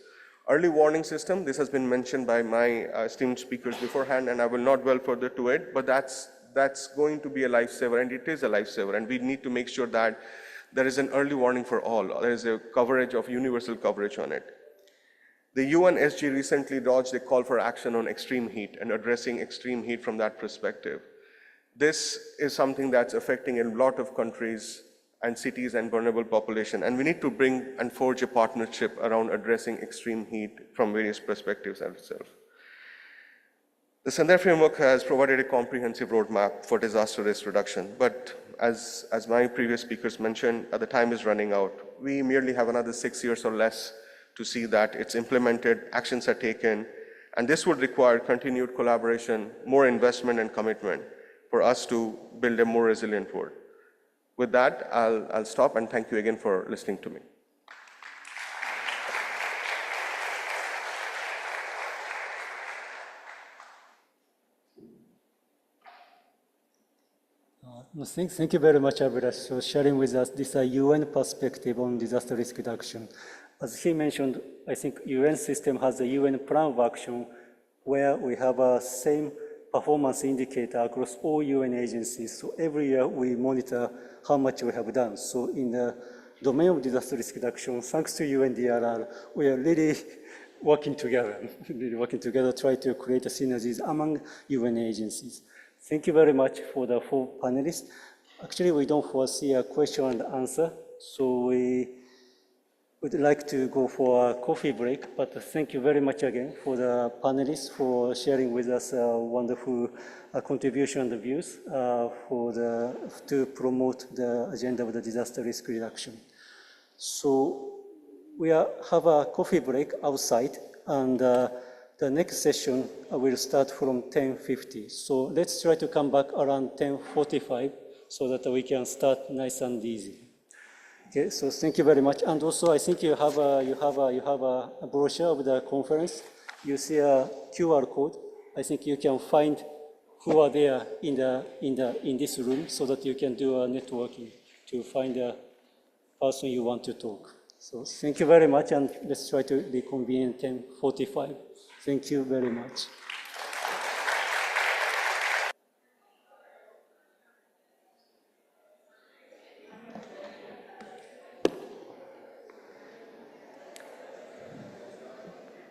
Early warning system, this has been mentioned by my esteemed speakers beforehand, and I will not dwell further to it, but that's going to be a lifesaver, and it is a lifesaver, and we need to make sure that there is an early warning for all. There is a coverage of universal coverage on it. The UNSG recently lodged a call for action on extreme heat and addressing extreme heat from that perspective. This is something that's affecting a lot of countries and cities and vulnerable population, and we need to bring and forge a partnership around addressing extreme heat from various perspectives itself. The Sendai framework has provided a comprehensive roadmap for disaster risk reduction, but as my previous speakers mentioned, the time is running out. We merely have another 6 years or less to see that it's implemented, actions are taken, and this would require continued collaboration, more investment and commitment for us to build a more resilient world. With that, I'll stop, and thank you again for listening to me. Thank you very much, Abhilash, for sharing with us this UN perspective on disaster risk reduction. As he mentioned, I think UN system has a UN plan of action where we have a same performance indicator across all UN agencies. So every year we monitor how much we have done. So in the domain of disaster risk reduction, thanks to UNDRR, we are really working together, try to create a synergies among UN agencies. Thank you very much for the four panelists. Actually, we don't foresee a question and answer, so we would like to go for a coffee break, but thank you very much again for the panelists for sharing with us a wonderful contribution and views to promote the agenda of the disaster risk reduction. So we have a coffee break outside, and the next session will start from 10:50. So let's try to come back around 10:45 so that we can start nice and easy. Okay, so thank you very much. And also, I think you have a brochure of the conference. You see a QR code. I think you can find who are there in this room so that you can do a networking to find a person you want to talk. So thank you very much, and let's try to reconvene at 10:45. Thank you very much.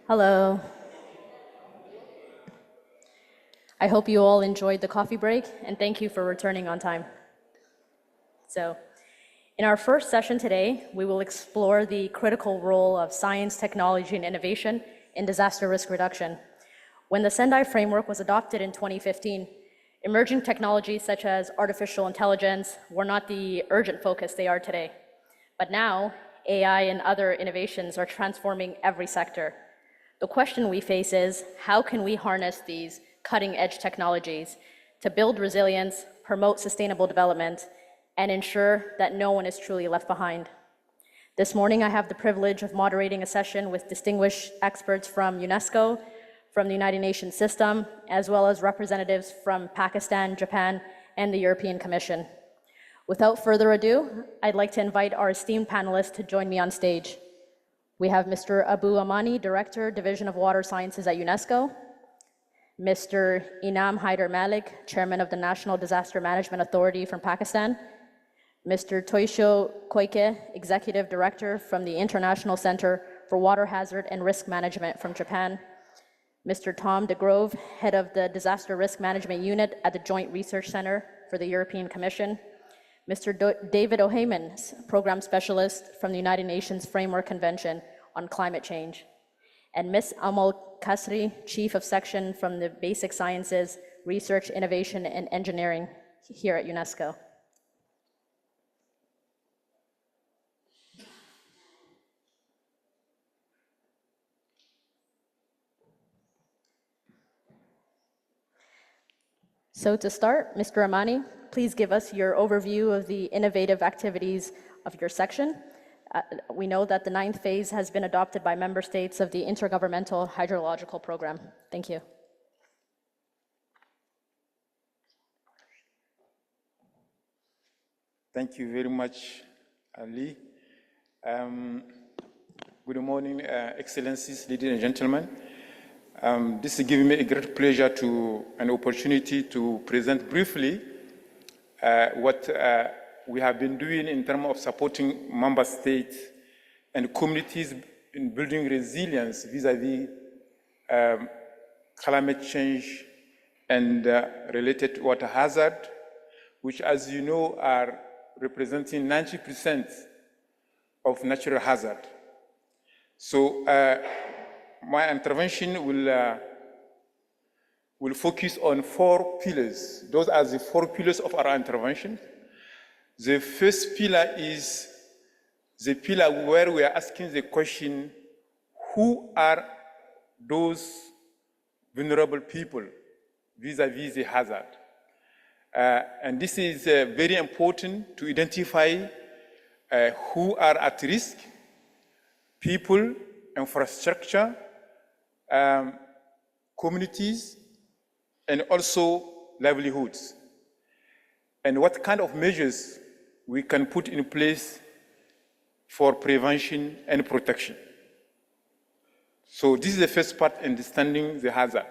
Hello. I hope you all enjoyed the coffee break, and thank you for returning on time. So, in our first session today, we will explore the critical role of science, technology, and innovation in disaster risk reduction. When the Sendai framework was adopted in 2015, emerging technologies such as artificial intelligence were not the urgent focus they are today. But now, AI and other innovations are transforming every sector. The question we face is, how can we harness these cutting-edge technologies to build resilience, promote sustainable development, and ensure that no one is truly left behind? This morning, I have the privilege of moderating a session with distinguished experts from UNESCO, from the United Nations system, as well as representatives from Pakistan, Japan, and the European Commission. Without further ado, I'd like to invite our esteemed panelists to join me on stage. We have Mr. Abu Amani, Director, Division of Water Sciences at UNESCO, Mr. Inam Haider Malik, Chairman of the National Disaster Management Authority from Pakistan, Mr. Toshio Koike, Executive Director from the International Center for Water Hazard and Risk Management from Japan, Mr. Tom DeGrove, Head of the Disaster Risk Management Unit at the Joint Research Center for the European Commission, Mr. David O'Heyman, Program Specialist from the United Nations Framework Convention on Climate Change, and Ms. Amal Kasri, Chief of Section from the Basic Sciences, Research, Innovation, and Engineering here at UNESCO. So to start, Mr. Amani, please give us your overview of the innovative activities of your section. We know that the 9th phase has been adopted by member states of the Intergovernmental Hydrological Program. Thank you. Thank you very much, Ali. Good morning, Excellencies, ladies and gentlemen. This is giving me a great pleasure an opportunity to present briefly what we have been doing in terms of supporting member states and communities in building resilience vis-à-vis climate change and related water hazard which, as you know, are representing 90% of natural hazard. So my intervention will focus on 4 pillars. Those are the 4 pillars of our intervention. The first pillar is the pillar where we are asking the question, who are those vulnerable people vis-à-vis the hazard? And this is very important to identify who are at risk, people, infrastructure, communities, and also livelihoods. And what kind of measures we can put in place for prevention and protection. So this is the first part, understanding the hazard.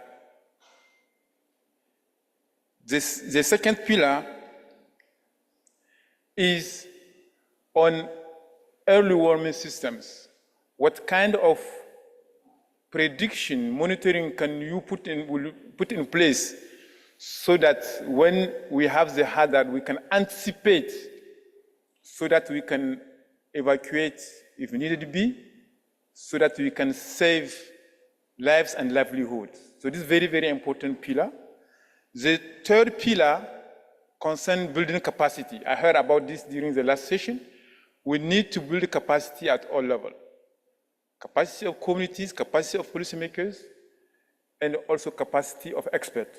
The second pillar is on early warning systems. What kind of prediction monitoring can you put in place so that when we have the hazard, we can anticipate so that we can evacuate if needed to be, so that we can save lives and livelihoods. So this is very, very important pillar. The third pillar concerns building capacity. I heard about this during the last session. We need to build capacity at all levels. Capacity of communities, capacity of policymakers, and also capacity of experts.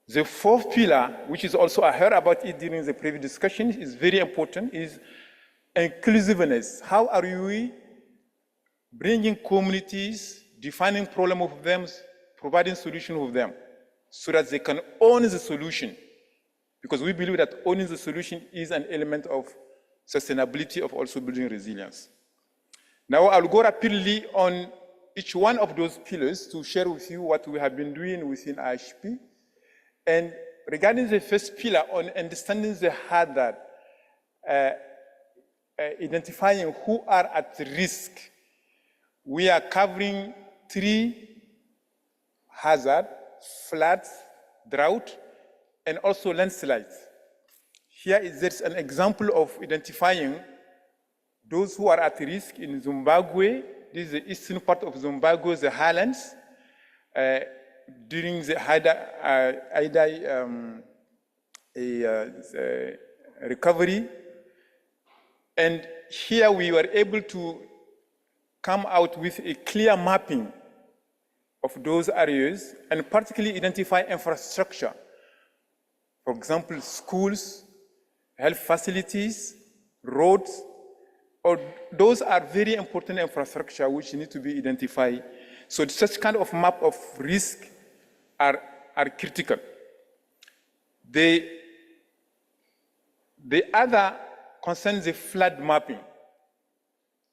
The fourth pillar, which is also, I heard about it during the previous discussion, is very important, is inclusiveness. How are we bringing communities, defining problem of them, providing solution with them, so that they can own the solution? Because we believe that owning the solution is an element of sustainability, of also building resilience. Now I'll go rapidly on each one of those pillars to share with you what we have been doing within IHP. And regarding the first pillar on understanding the hazard, identifying who are at risk, we are covering 3 hazards: floods, drought, and also landslides. Here is there's an example of identifying those who are at risk in Zimbabwe. This is the eastern part of Zimbabwe, the highlands. During the recovery. And here we were able to come out with a clear mapping of those areas and particularly identify infrastructure. For example, schools, health facilities, roads, or those are very important infrastructure which need to be identified. So such kind of map of risk are critical. The other concerns the flood mapping.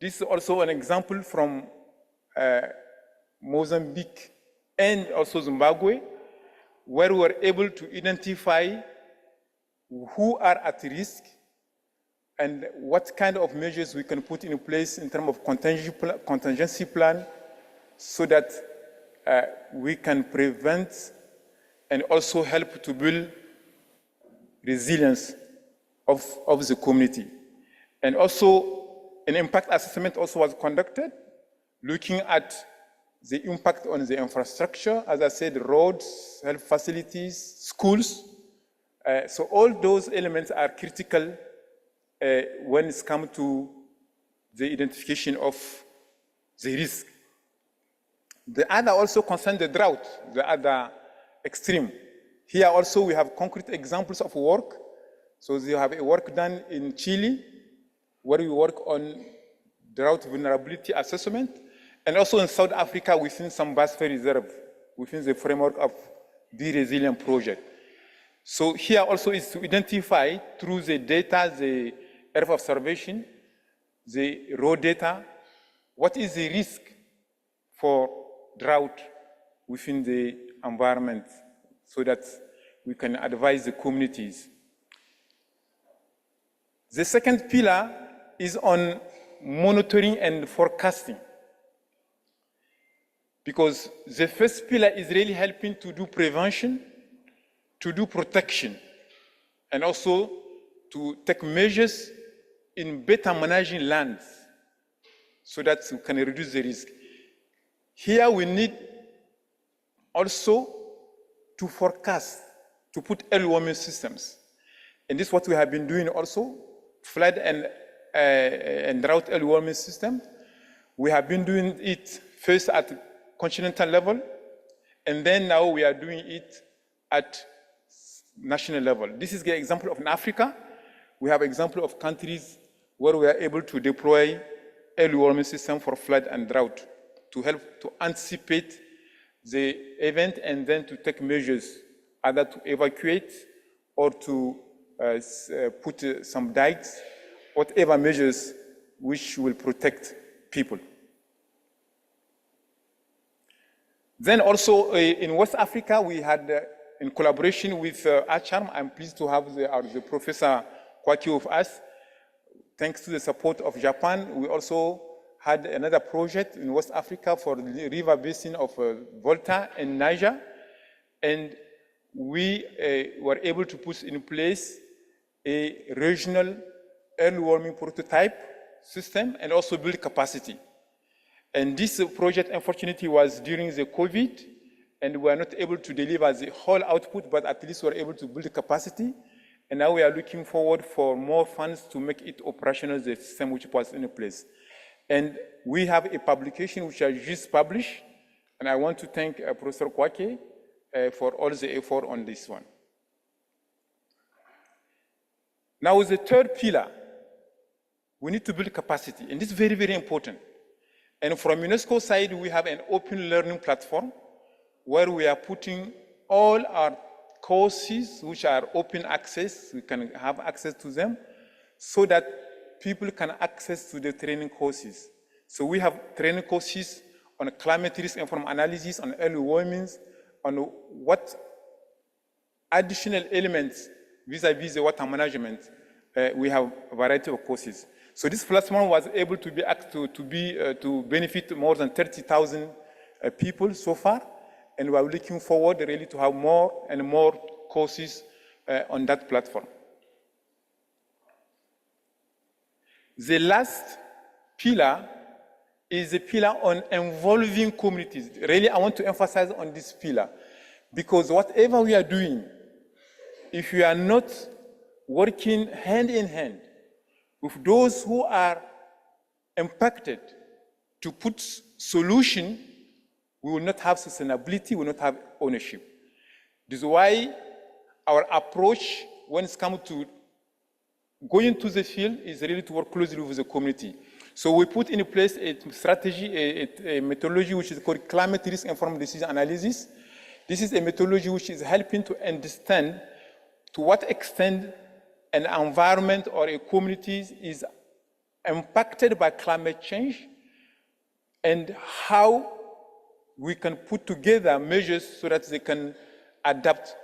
This is also an example from Mozambique and also Zimbabwe, where we were able to identify who are at risk and what kind of measures we can put in place in terms of contingency plan so that we can prevent and also help to build resilience of the community. And also an impact assessment also was conducted, looking at the impact on the infrastructure, as I said, roads, health facilities, schools. So all those elements are critical when it's come to the identification of the risk. The other also concerns the drought, the other extreme. Here also we have concrete examples of work. So we have a work done in Chile, where we work on drought vulnerability assessment, and also in South Africa within some Basfe Reserve, within the framework of the Resilient Project. So here also is to identify through the data, the Earth observation, the raw data, what is the risk for drought within the environment so that we can advise the communities. The second pillar is on monitoring and forecasting, because the first pillar is really helping to do prevention, to do protection. and also to take measures in better managing lands so that we can reduce the risk. Here we need also to forecast, to put early warning systems. And this is what we have been doing also, flood and drought early warning system. We have been doing it first at continental level, and then now we are doing it at national level. This is the example of in Africa. We have example of countries where we are able to deploy early warning system for flood and drought to help to anticipate the event and then to take measures either to evacuate or to put some dikes, whatever measures which will protect people. Then also in West Africa, we had, in collaboration with ACHARM, I'm pleased to have the Professor Kwaki with us. Thanks to the support of Japan, we also had another project in West Africa for the river basin of Volta and Niger. And we were able to put in place a regional early warning prototype system and also build capacity. And this project, unfortunately, was during the COVID, and we were not able to deliver the whole output, but at least we were able to build capacity. And now we are looking forward for more funds to make it operational, the system which was in place. And we have a publication which I just published, and I want to thank Professor Kwake for all the effort on this one. Now, the third pillar, we need to build capacity, and this is very, very important. And from UNESCO side, we have an open learning platform where we are putting all our courses which are open access, we can have access to them, so that people can access to the training courses. So we have training courses on climate risk informed analysis, on early warnings, on what additional elements vis-a-vis the water management. We have a variety of courses. So this platform was able to benefit more than 30,000 people so far, and we are looking forward really to have more and more courses on that platform. The last pillar is the pillar on involving communities. Really, I want to emphasize on this pillar, because whatever we are doing, if we are not working hand in hand with those who are impacted to put solution, we will not have sustainability, we will not have ownership. This is why our approach when it comes to going to the field is really to work closely with the community. So we put in place a strategy, a methodology which is called climate risk informed decision analysis. This is a methodology which is helping to understand to what extent an environment or a community is impacted by climate change and how we can put together measures so that they can adapt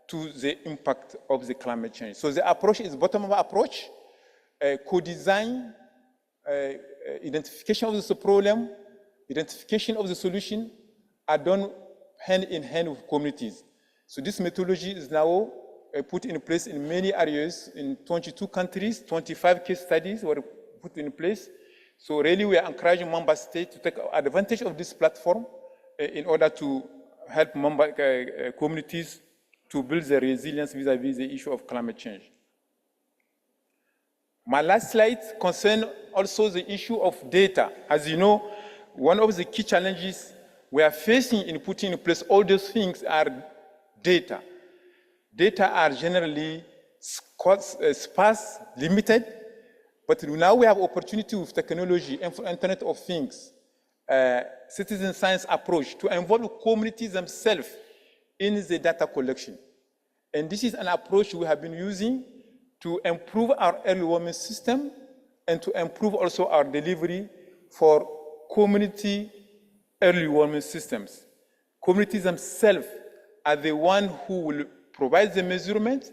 to the impact of the climate change. So the approach is bottom-up approach, co-design, identification of the problem, identification of the solution are done hand in hand with communities. So this methodology is now put in place in many areas in 22 countries, 25 case studies were put in place. So really we are encouraging member states to take advantage of this platform in order to help member communities to build their resilience vis-a-vis the issue of climate change. My last slide concerns also the issue of data. As you know, one of the key challenges we are facing in putting in place all those things are data. Data are generally sparse, limited, but now we have opportunity with technology, Internet of Things, citizen science approach to involve communities themselves in the data collection. And this is an approach we have been using to improve our early warning system and to improve also our delivery for community early warning systems. Communities themselves are the one who will provide the measurement,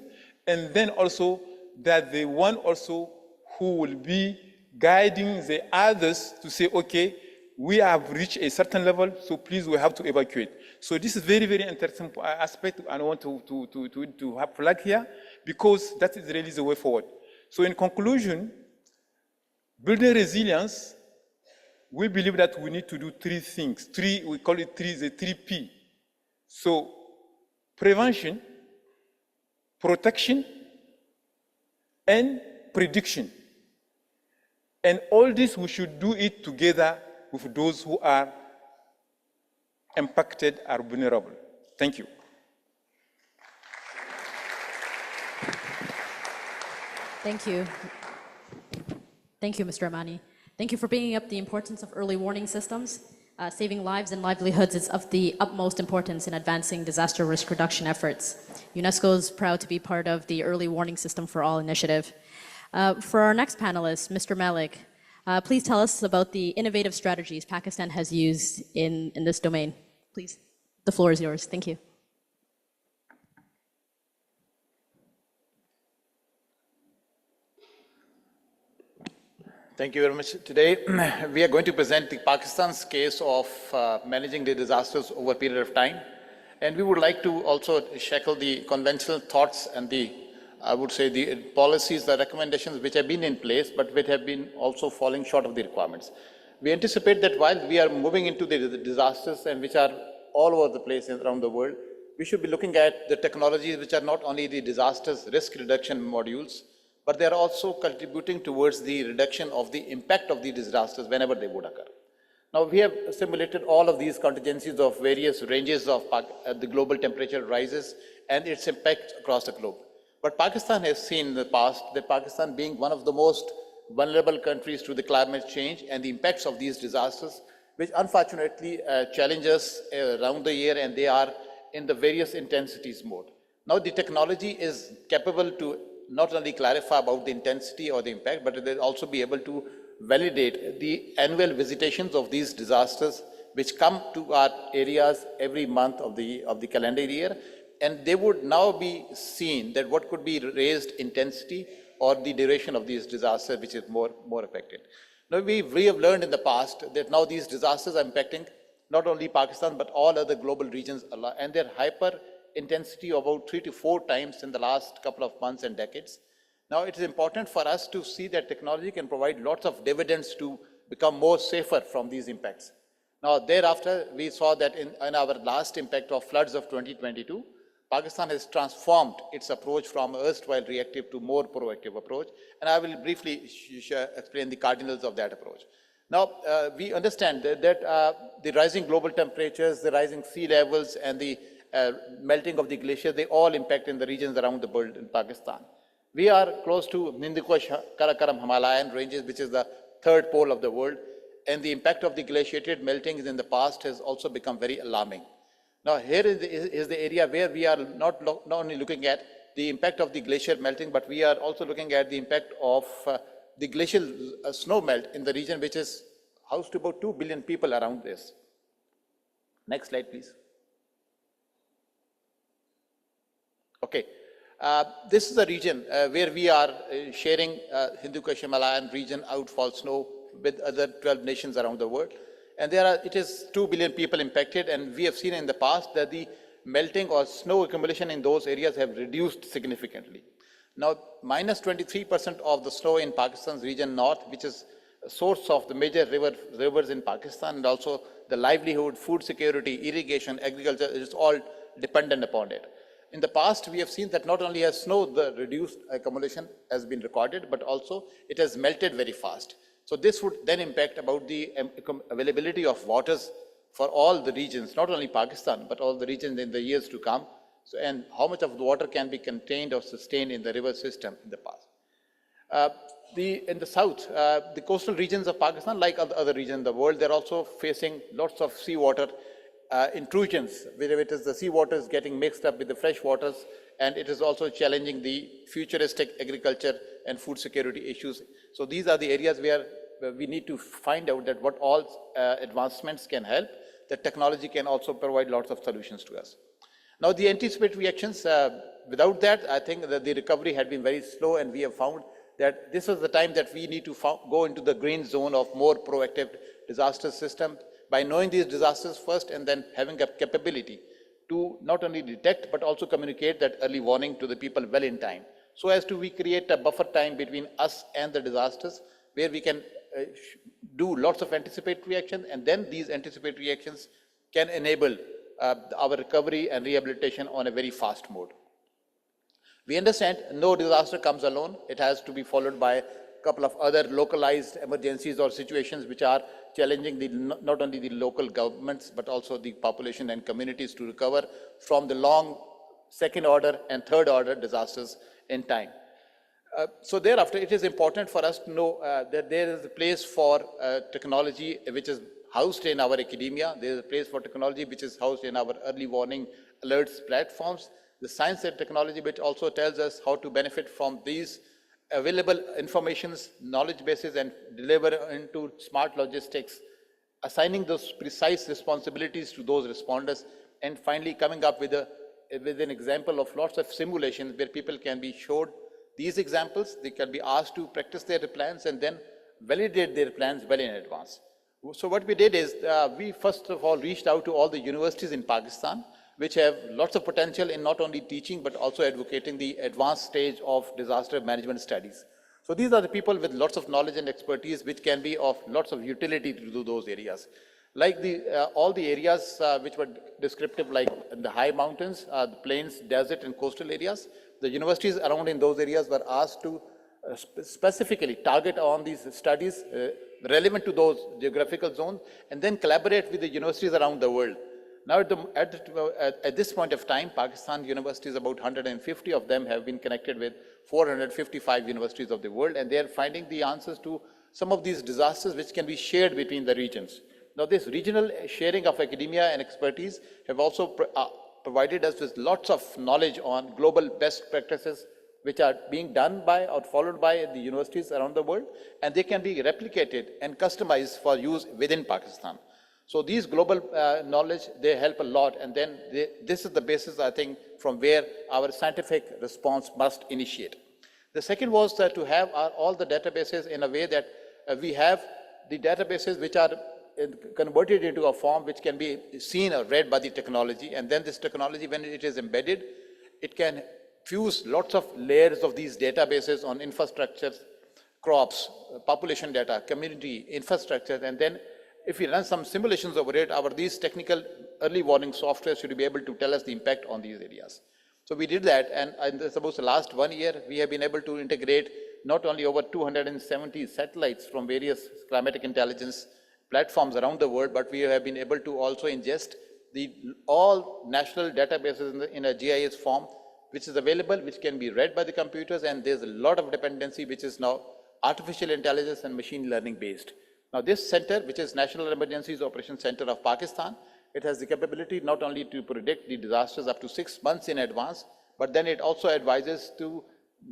and then also that the one also who will be guiding the others to say, okay, we have reached a certain level, so please we have to evacuate. So this is very, very interesting aspect I want to have flag here, because that is really the way forward. So in conclusion, building resilience, we believe that we need to do three things. We call it the 3P. So prevention, protection, and prediction. And all this, we should do it together with those who are impacted or vulnerable. Thank you. Thank you. Thank you, Mr. Amani. Thank you for bringing up the importance of early warning systems. Saving lives and livelihoods is of the utmost importance in advancing disaster risk reduction efforts. UNESCO is proud to be part of the Early Warning System for All initiative. For our next panelist, Mr. Malik, please tell us about the innovative strategies Pakistan has used in this domain. Please, the floor is yours. Thank you. Thank you very much. Today, we are going to present the Pakistan's case of managing the disasters over a period of time. And we would like to also shackle the conventional thoughts and I would say the policies, the recommendations which have been in place, but which have been also falling short of the requirements. We anticipate that while we are moving into the disasters and which are all over the place around the world, we should be looking at the technologies which are not only the disasters risk reduction modules, but they are also contributing towards the reduction of the impact of the disasters whenever they would occur. Now, we have simulated all of these contingencies of various ranges of the global temperature rises and its impact across the globe. But Pakistan has seen in the past that Pakistan being one of the most vulnerable countries to the climate change and the impacts of these disasters, which unfortunately challenge us around the year, and they are in the various intensities mode. Now, the technology is capable to not only clarify about the intensity or the impact, but it will also be able to validate the annual visitations of these disasters which come to our areas every month of the calendar year. And they would now be seen that what could be raised intensity or the duration of these disasters, which is more affected. Now, we have learned in the past that now these disasters are impacting not only Pakistan, but all other global regions, and they're hyper intensity about 3 to 4 times in the last couple of months and decades. Now, it is important for us to see that technology can provide lots of dividends to become more safer from these impacts. Now, thereafter, we saw that in our last impact of floods of 2022, Pakistan has transformed its approach from erstwhile reactive to more proactive approach, and I will briefly explain the cardinals of that approach. Now, we understand that the rising global temperatures, the rising sea levels, and the melting of the glaciers, they all impact in the regions around the world in Pakistan. We are close to Karakoram Himalayan ranges, which is the third pole of the world, and the impact of the glaciated meltings in the past has also become very alarming. Now, here is the area where we are not only looking at the impact of the glacier melting, but we are also looking at the impact of the glacial snow melt in the region, which is housed to about 2 billion people around this. Next slide, please. Okay, this is a region where we are sharing Hindu Kush Himalayan region outfall snow with other 12 nations around the world. And it is 2 billion people impacted, and we have seen in the past that the melting or snow accumulation in those areas have reduced significantly. Now, minus 23% of the snow in Pakistan's region north, which is a source of the major rivers in Pakistan, and also the livelihood, food security, irrigation, agriculture, is all dependent upon it. In the past, we have seen that not only has snow, the reduced accumulation has been recorded, but also it has melted very fast. So this would then impact about the availability of waters for all the regions, not only Pakistan, but all the regions in the years to come. So, and how much of the water can be contained or sustained in the river system in the past. In the south, the coastal regions of Pakistan, like other regions in the world, they're also facing lots of seawater intrusions, where it is the seawater is getting mixed up with the fresh waters, and it is also challenging the futuristic agriculture and food security issues. So these are the areas where we need to find out that what all advancements can help. That technology can also provide lots of solutions to us. Now, the anticipatory actions, without that, I think that the recovery had been very slow, and we have found that this is the time that we need to go into the green zone of more proactive disaster system by knowing these disasters first and then having a capability to not only detect but also communicate that early warning to the people well in time. so as to we create a buffer time between us and the disasters, where we can do lots of anticipatory action, and then these anticipatory actions can enable our recovery and rehabilitation on a very fast mode. We understand no disaster comes alone. It has to be followed by a couple of other localized emergencies or situations which are challenging not only the local governments, but also the population and communities to recover from the long second order and third order disasters in time. So thereafter, it is important for us to know that there is a place for technology which is housed in our academia. There is a place for technology which is housed in our early warning alerts platforms. The science and technology which also tells us how to benefit from these available informations, knowledge bases, and deliver into smart logistics, assigning those precise responsibilities to those responders, and finally coming up with an example of lots of simulations where people can be showed these examples, they can be asked to practice their plans and then validate their plans well in advance. So what we did is, we first of all reached out to all the universities in Pakistan, which have lots of potential in not only teaching, but also advocating the advanced stage of disaster management studies. So these are the people with lots of knowledge and expertise, which can be of lots of utility to do those areas. Like all the areas which were descriptive, like the high mountains, the plains, desert, and coastal areas, the universities around in those areas were asked to specifically target on these studies relevant to those geographical zones, and then collaborate with the universities around the world. Now, at this point of time, Pakistan universities, about 150 of them have been connected with 455 universities of the world, and they are finding the answers to some of these disasters which can be shared between the regions. Now, this regional sharing of academia and expertise have also provided us with lots of knowledge on global best practices which are being done by or followed by the universities around the world, and they can be replicated and customized for use within Pakistan. So these global knowledge, they help a lot, and then this is the basis, I think, from where our scientific response must initiate. The second was to have all the databases in a way that we have the databases which are converted into a form which can be seen or read by the technology, and then this technology, when it is embedded, it can fuse lots of layers of these databases on infrastructures, crops, population data, community, infrastructure, and then if we run some simulations over it, these technical early warning software should be able to tell us the impact on these areas. So we did that, and I suppose the last 1 year, we have been able to integrate not only over 270 satellites from various climatic intelligence platforms around the world, but we have been able to also ingest all national databases in a GIS form, which is available, which can be read by the computers, and there's a lot of dependency which is now artificial intelligence and machine learning based. Now this center, which is National Emergencies Operations Center of Pakistan, it has the capability not only to predict the disasters up to 6 months in advance, but then it also advises to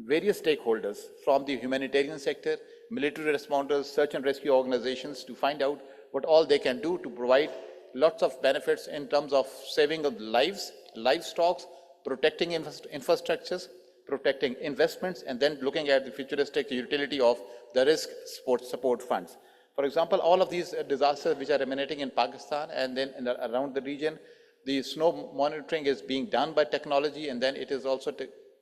various stakeholders from the humanitarian sector, military responders, search and rescue organizations, to find out what all they can do to provide lots of benefits in terms of saving of lives, livestock, protecting infrastructures, protecting investments, and then looking at the futuristic utility of the risk support funds. For example, all of these disasters which are emanating in Pakistan and then around the region, the snow monitoring is being done by technology, and then it is also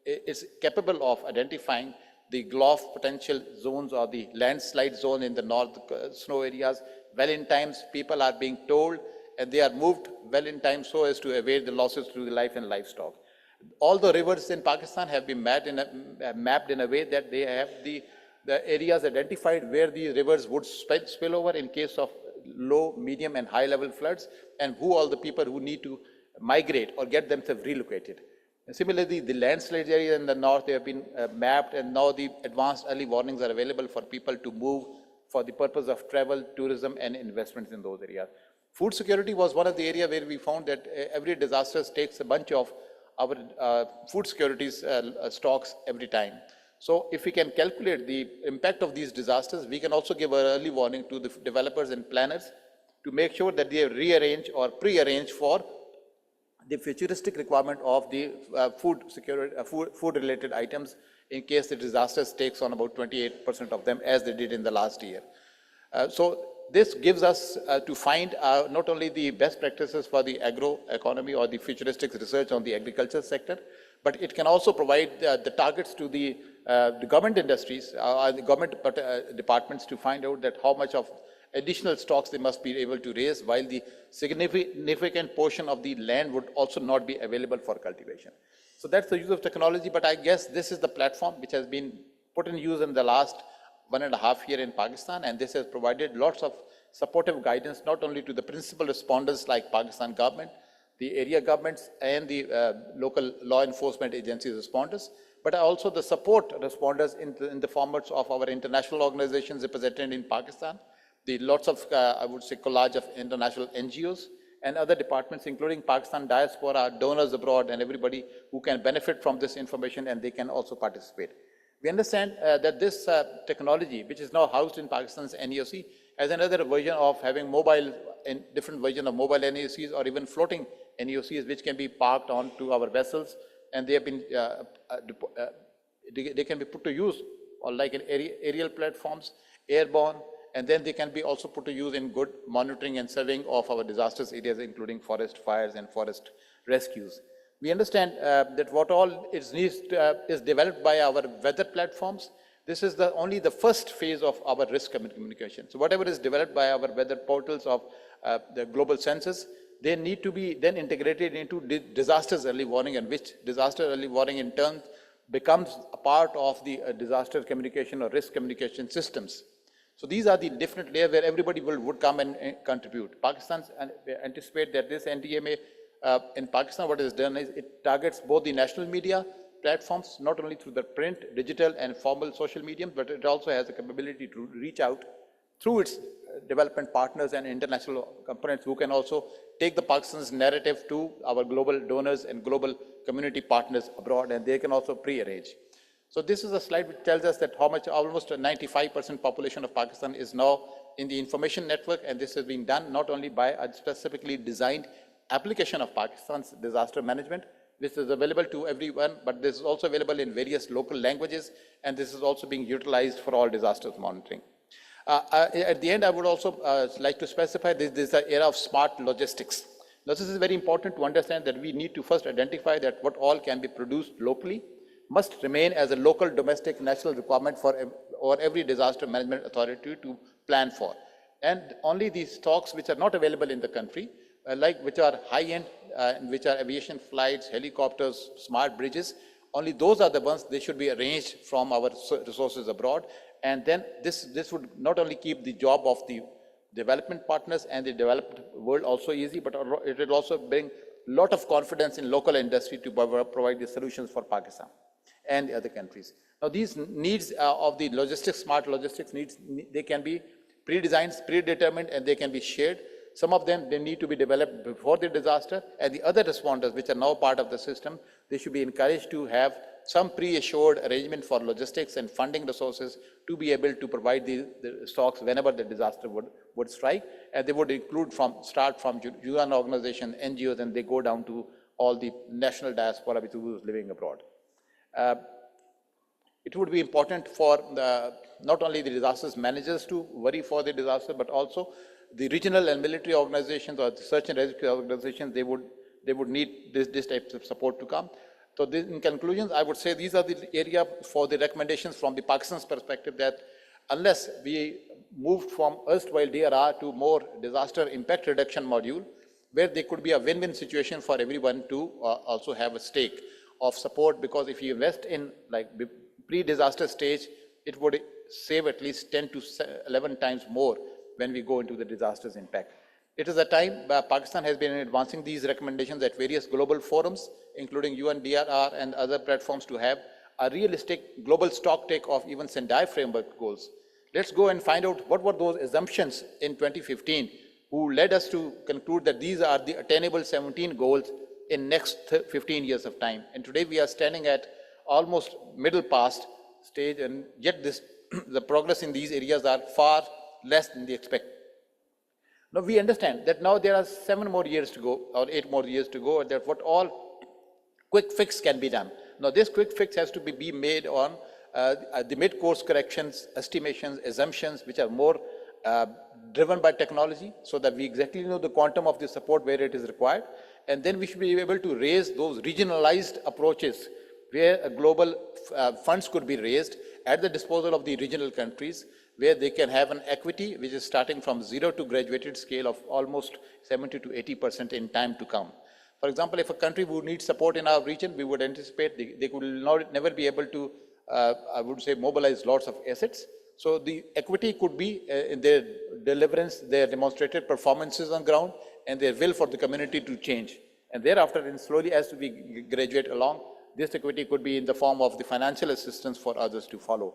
it's capable of identifying the GLOF potential zones or the landslide zone in the north snow areas well in time. People are being told, and they are moved well in time so as to evade the losses to the life and livestock. All the rivers in Pakistan have been mapped in a way that they have the areas identified where the rivers would spill over in case of low, medium, and high level floods, and who all the people who need to migrate or get themselves relocated. And similarly, the landslide area in the north, they have been mapped, and now the advanced early warnings are available for people to move for the purpose of travel, tourism, and investments in those areas. Food security was one of the areas where we found that every disaster takes a bunch of our food securities stocks every time. So if we can calculate the impact of these disasters, we can also give an early warning to the developers and planners to make sure that they rearrange or pre-arrange for the futuristic requirement of the food-related items in case the disasters takes on about 28% of them, as they did in the last year. So this gives us to find not only the best practices for the agro economy or the futuristic research on the agriculture sector, but it can also provide the targets to the government industries, the government departments to find out that how much of additional stocks they must be able to raise, while the significant portion of the land would also not be available for cultivation. So that's the use of technology, but I guess this is the platform which has been put in use in the last 1.5 years in Pakistan, and this has provided lots of supportive guidance, not only to the principal responders like Pakistan government, the area governments, and the local law enforcement agencies responders, but also the support responders in the formats of our international organizations represented in Pakistan, the lots of, I would say, collage of international NGOs and other departments, including Pakistan diaspora, donors abroad, and everybody who can benefit from this information, and they can also participate. We understand that this technology, which is now housed in Pakistan's NEOC, has another version of having mobile, and different version of mobile NEOCs or even floating NEOCs, which can be parked onto our vessels, and they have been, they can be put to use, or like in aerial platforms, airborne, and then they can be also put to use in good monitoring and surveying of our disastrous areas, including forest fires and forest rescues. We understand that what all is developed by our weather platforms. This is only the first phase of our risk communication. So whatever is developed by our weather portals of the global census, they need to be then integrated into disasters early warning, and which disaster early warning in turn becomes a part of the disaster communication or risk communication systems. So these are the different layers where everybody would come and contribute. Pakistan anticipate that this NDMA in Pakistan, what it has done is it targets both the national media platforms, not only through the print, digital, and formal social medium, but it also has the capability to reach out through its development partners and international components who can also take the Pakistan's narrative to our global donors and global community partners abroad, and they can also pre-arrange. So this is a slide which tells us that how much, almost 95% population of Pakistan is now in the information network, and this has been done not only by a specifically designed application of Pakistan's disaster management. This is available to everyone, but this is also available in various local languages, and this is also being utilized for all disasters monitoring. At the end, I would also like to specify this is the era of smart logistics. Now, this is very important to understand that we need to first identify that what all can be produced locally must remain as a local, domestic, national requirement for every disaster management authority to plan for. And only these stocks which are not available in the country, which are high-end, which are aviation flights, helicopters, smart bridges, only those are the ones they should be arranged from our resources abroad. And then this would not only keep the job of the development partners and the developed world also easy, but it will also bring a lot of confidence in local industry to provide the solutions for Pakistan and the other countries. Now, these needs of the logistics, smart logistics needs, they can be pre-designed, predetermined, and they can be shared. Some of them, they need to be developed before the disaster, and the other responders, which are now part of the system, they should be encouraged to have some pre-assured arrangement for logistics and funding resources to be able to provide the stocks whenever the disaster would strike. And they would include start from UN organizations, NGOs, and they go down to all the national diaspora which is living abroad. It would be important for not only the disasters managers to worry for the disaster, but also the regional and military organizations or the search and rescue organizations, they would need this type of support to come. So in conclusion, I would say these are the area for the recommendations from the Pakistan's perspective, that unless we moved from erstwhile DRR to more disaster impact reduction module, where there could be a win-win situation for everyone to also have a stake of support, because if you invest in like pre-disaster stage, it would save at least 10 to 11 times more when we go into the disaster's impact. It is a time Pakistan has been advancing these recommendations at various global forums, including UNDRR and other platforms, to have a realistic global stock take of even Sendai framework goals. Let's go and find out what were those assumptions in 2015 who led us to conclude that these are the attainable 17 goals in next 15 years of time. And today we are standing at almost middle past stage, and yet the progress in these areas are far less than the expected. Now we understand that now there are 7 more years to go, or 8 more years to go, and that what all quick fix can be done. Now this quick fix has to be made on the mid-course corrections, estimations, assumptions, which are more driven by technology so that we exactly know the quantum of the support where it is required. And then we should be able to raise those regionalized approaches where a global funds could be raised at the disposal of the regional countries, where they can have an equity which is starting from 0 to graduated scale of almost 70 to 80% in time to come. For example, if a country would need support in our region, we would anticipate they could never be able to, I would say, mobilize lots of assets. So the equity could be in their deliverance, their demonstrated performances on ground, and their will for the community to change. And thereafter, and slowly as we graduate along, this equity could be in the form of the financial assistance for others to follow.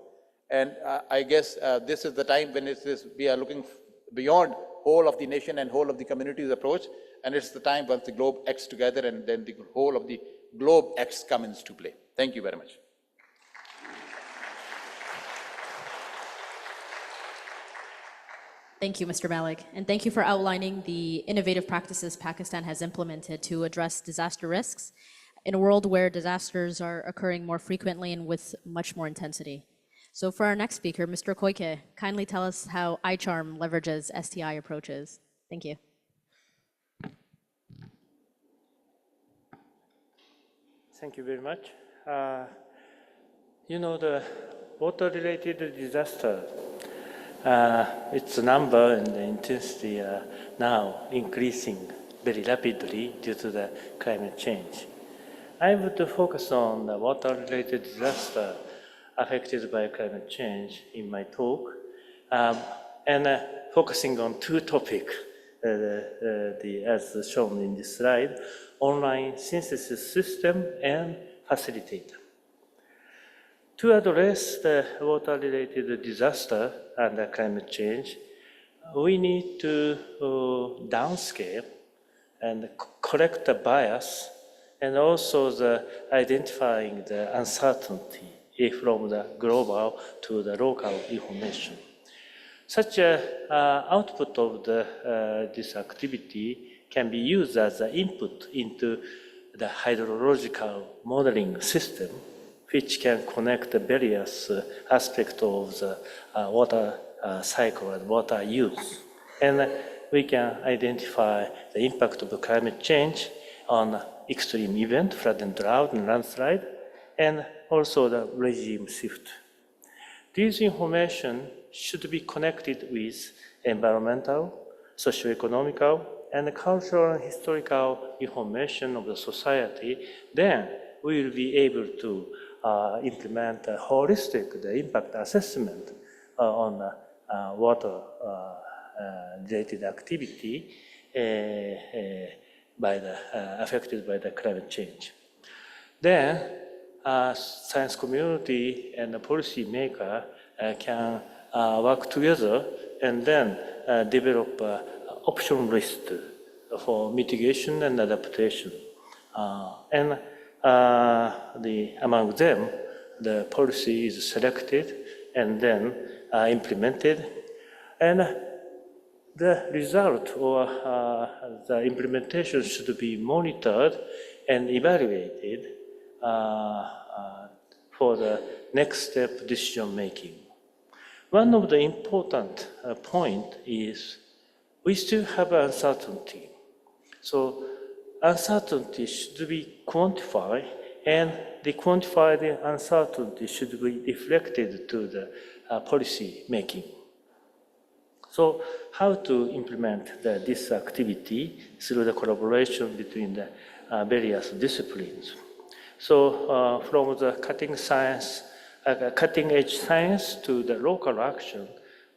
And I guess this is the time when we are looking beyond whole of the nation and whole of the community's approach, and it's the time once the globe acts together and then the whole of the globe acts comes into play. Thank you very much. Thank you, Mr. Malik, and thank you for outlining the innovative practices Pakistan has implemented to address disaster risks in a world where disasters are occurring more frequently and with much more intensity. So for our next speaker, Mr. Koike, kindly tell us how iCharm leverages STI approaches. Thank you. Thank you very much. The water-related disaster, its number and the intensity are now increasing very rapidly due to the climate change. I would focus on the water-related disaster affected by climate change in my talk, and focusing on two topics, as shown in this slide, online synthesis system and facilitator. To address the water-related disaster and the climate change, we need to downscale and correct the bias and also identifying the uncertainty from the global to the local information. Such an output of this activity can be used as an input into the hydrological modeling system, which can connect the various aspects of the water cycle and water use. And we can identify the impact of the climate change on extreme event, flood and drought and landslide, and also the regime shift. This information should be connected with environmental, socio-economical, and cultural and historical information of the society. Then we will be able to implement a holistic impact assessment on water-related activity affected by the climate change. Then science community and the policy maker can work together and then develop an option list for mitigation and adaptation. Among them, the policy is selected and then implemented. And the result or the implementation should be monitored and evaluated for the next step decision making. One of the important points is we still have uncertainty. So uncertainty should be quantified, and the quantified uncertainty should be reflected to the policy making. So how to implement this activity through the collaboration between the various disciplines? So from the cutting-edge science to the local action,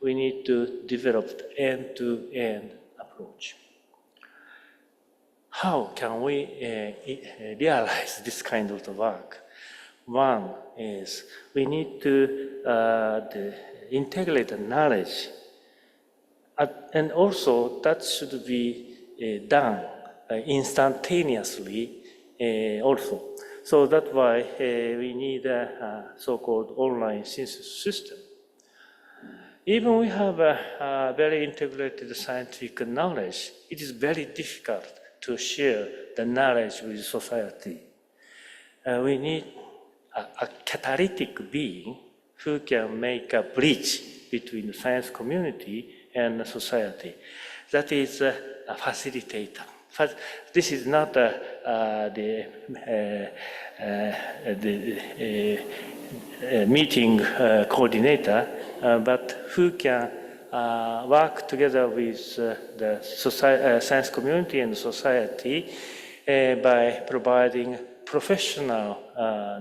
we need to develop the end-to-end approach. How can we realize this kind of work? One is we need to integrate the knowledge, and also that should be done instantaneously also. So that's why we need a so-called online synthesis system. Even we have a very integrated scientific knowledge, it is very difficult to share the knowledge with society. We need a catalytic being who can make a bridge between the science community and society. That is a facilitator. This is not the meeting coordinator, but who can work together with the science community and society by providing professional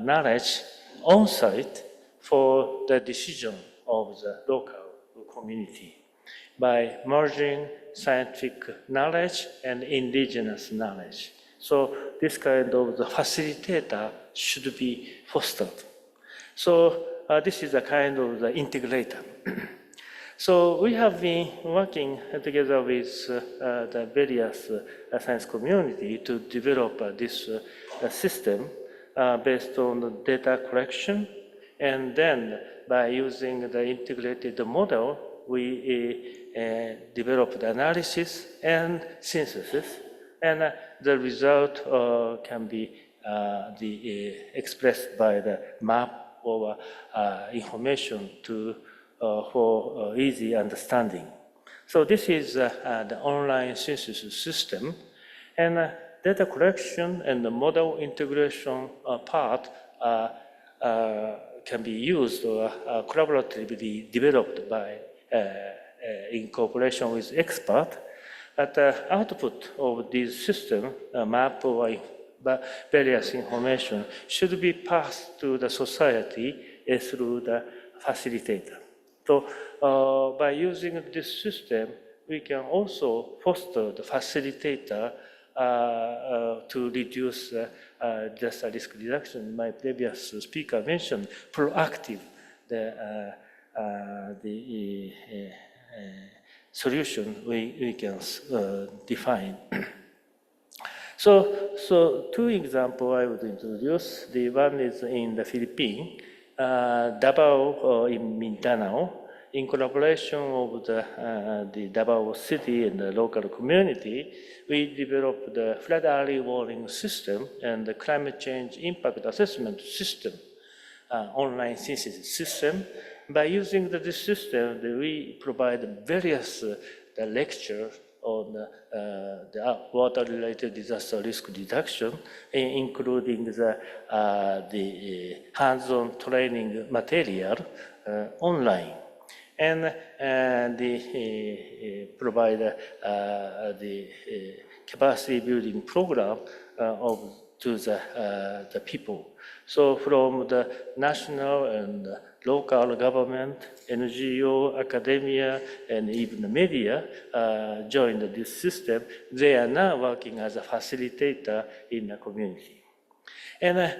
knowledge on site for the decision of the local community by merging scientific knowledge and indigenous knowledge. So this kind of the facilitator should be fostered. So this is a kind of the integrator. So we have been working together with the various science community to develop this system based on the data collection, and then by using the integrated model, we developed analysis and synthesis, and the result can be expressed by the map or information for easy understanding. So this is the online synthesis system, and data collection and the model integration part can be used or collaboratively developed by in cooperation with experts. But the output of this system, map or various information, should be passed to the society through the facilitator. So by using this system, we can also foster the facilitator to reduce disaster risk reduction. My previous speaker mentioned proactive, the solution we can define. So two examples I would introduce. The one is in the Philippines, Davao in Mindanao. In collaboration with the Davao city and the local community, we developed the flood early warning system and the climate change impact assessment system, online synthesis system. By using this system, we provide various lectures on the water-related disaster risk reduction, including the hands-on training material online. And provide the capacity building program to the people. So from the national and local government, NGO, academia, and even the media joined this system. They are now working as a facilitator in the community. And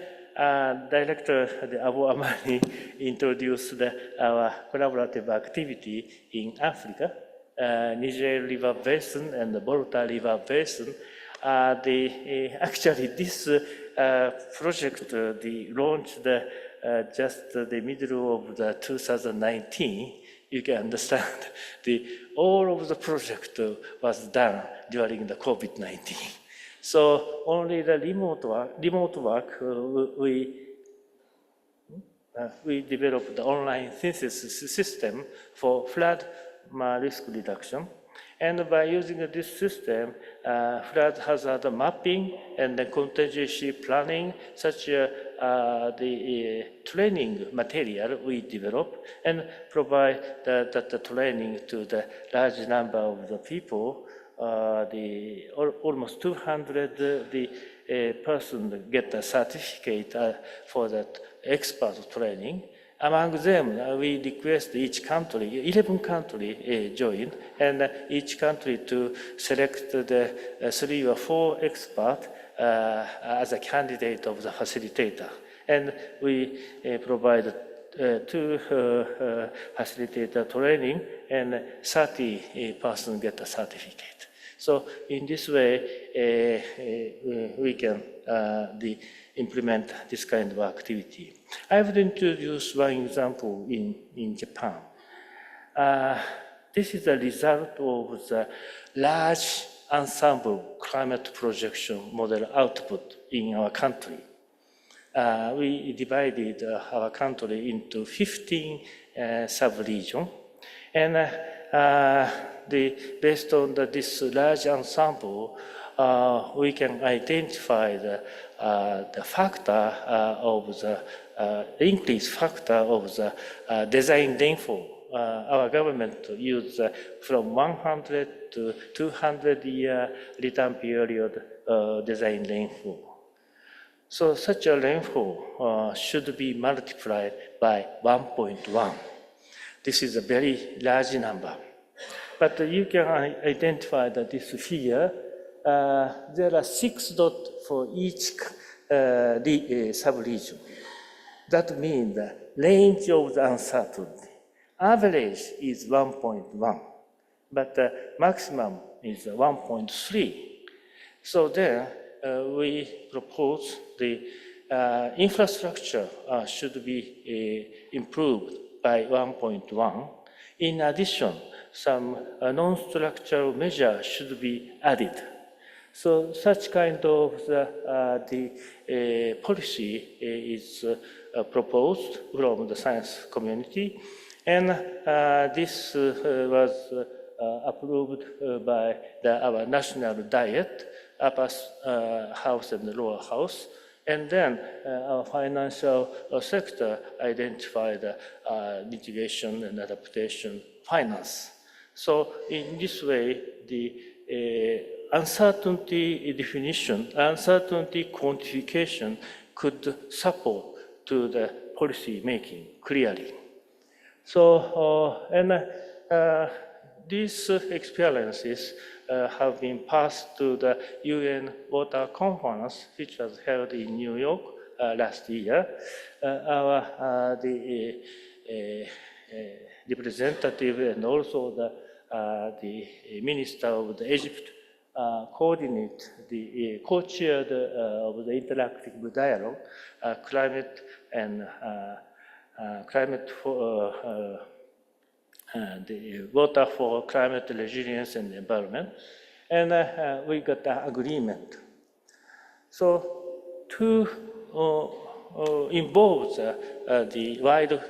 Director Abu Amani introduced our collaborative activity in Africa, Niger River Basin and the Volta River Basin. Actually, this project launched just the middle of the 2019. You can understand all of the project was done during the COVID-19. So only the remote work, we developed the online synthesis system for flood risk reduction. And by using this system, flood hazard mapping and the contingency planning, such the training material we develop and provide the training to the large number of the people. Almost 200 person get a certificate for that expert training. Among them, we request each country, 11 countries join, and each country to select the 3 or 4 experts as a candidate of the facilitator. And we provide 2 facilitator training, and 30 person get a certificate. So in this way, we can implement this kind of activity. I would introduce one example in Japan. This is a result of the large ensemble climate projection model output in our country. We divided our country into 15 sub-regions, and based on this large ensemble, we can identify the factor of the increased factor of the design rainfall. Our government used from 100 to 200-year return period design rainfall. So such a rainfall should be multiplied by 1.1. This is a very large number. But you can identify that this figure, there are 6 dots for each sub-region. That means the range of the uncertainty. Average is 1.1, but the maximum is 1.3. So there, we propose the infrastructure should be improved by 1.1. In addition, some non-structural measure should be added. So such kind of the policy is proposed from the science community, and this was approved by our national diet, upper house and the lower house, and then our financial sector identified mitigation and adaptation finance. So in this way, the uncertainty definition, uncertainty quantification could support to the policy making clearly. So, these experiences have been passed to the UN Water Conference, which was held in New York last year. The representative and also the minister of the Egypt coordinate the co-chaired of the interactive dialogue, climate and climate for the water for climate resilience and environment, and we got an agreement. So to involve the wide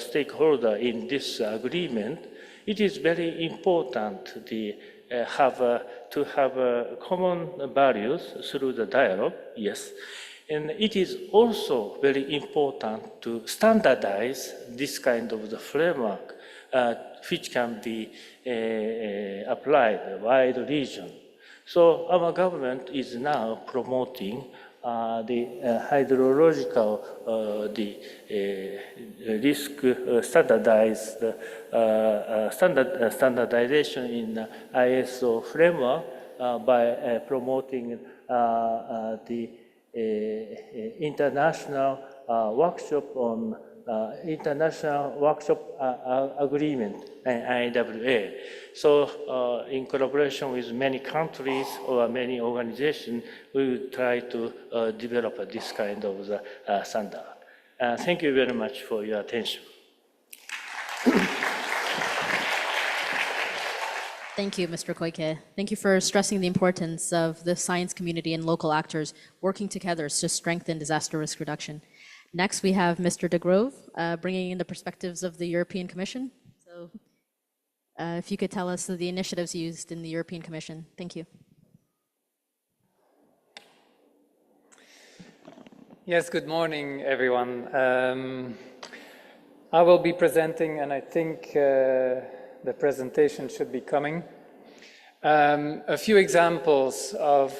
stakeholder in this agreement, it is very important to have common values through the dialogue, yes. And it is also very important to standardize this kind of the framework which can be applied in a wide region. So our government is now promoting the hydrological risk standardization in ISO framework by promoting the international workshop on international workshop agreement, IWA. So in collaboration with many countries or many organizations, we will try to develop this kind of standard. Thank you very much for your attention. Thank you, Mr. Koike. Thank you for stressing the importance of the science community and local actors working together to strengthen disaster risk reduction. Next, we have Mr. de Grove bringing in the perspectives of the European Commission. So if you could tell us the initiatives used in the European Commission. Thank you. Yes, good morning, everyone. I will be presenting, and I think the presentation should be coming. A few examples of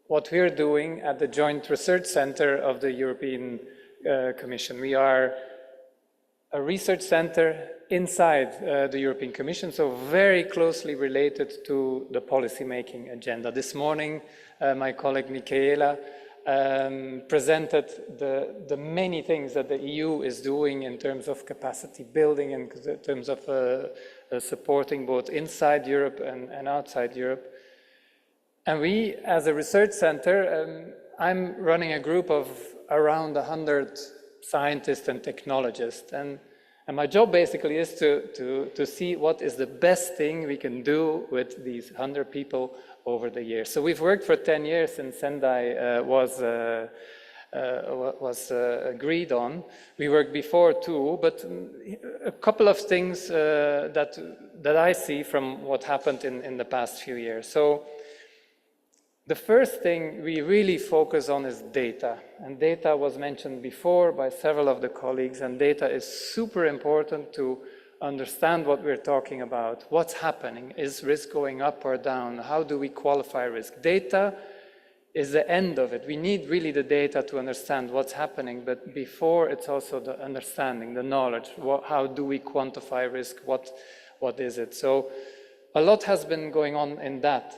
what we're doing at the Joint Research Center of the European Commission. We are a research center inside the European Commission, so very closely related to the policy-making agenda. This morning, my colleague Michaela presented the many things that the EU is doing in terms of capacity building and in terms of supporting both inside Europe and outside Europe. And we, as a research center, I'm running a group of around 100 scientists and technologists. And my job basically is to see what is the best thing we can do with these 100 people over the years. So we've worked for 10 years since Sendai was agreed on. We worked before too, but a couple of things that I see from what happened in the past few years. So the first thing we really focus on is data, and data was mentioned before by several of the colleagues, and data is super important to understand what we're talking about. What's happening? Is risk going up or down? How do we qualify risk? Data is the end of it. We need really the data to understand what's happening, but before it's also the understanding, the knowledge. How do we quantify risk? What is it? So a lot has been going on in that.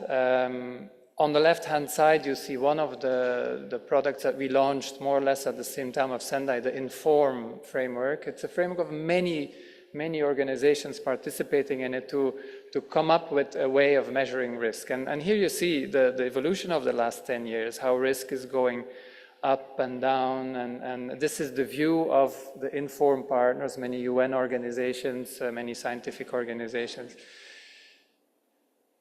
On the left-hand side, you see one of the products that we launched more or less at the same time of Sendai, the Inform framework. It's a framework of many organizations participating in it to come up with a way of measuring risk. And here you see the evolution of the last 10 years, how risk is going up and down. And this is the view of the Inform partners, many UN organizations, many scientific organizations.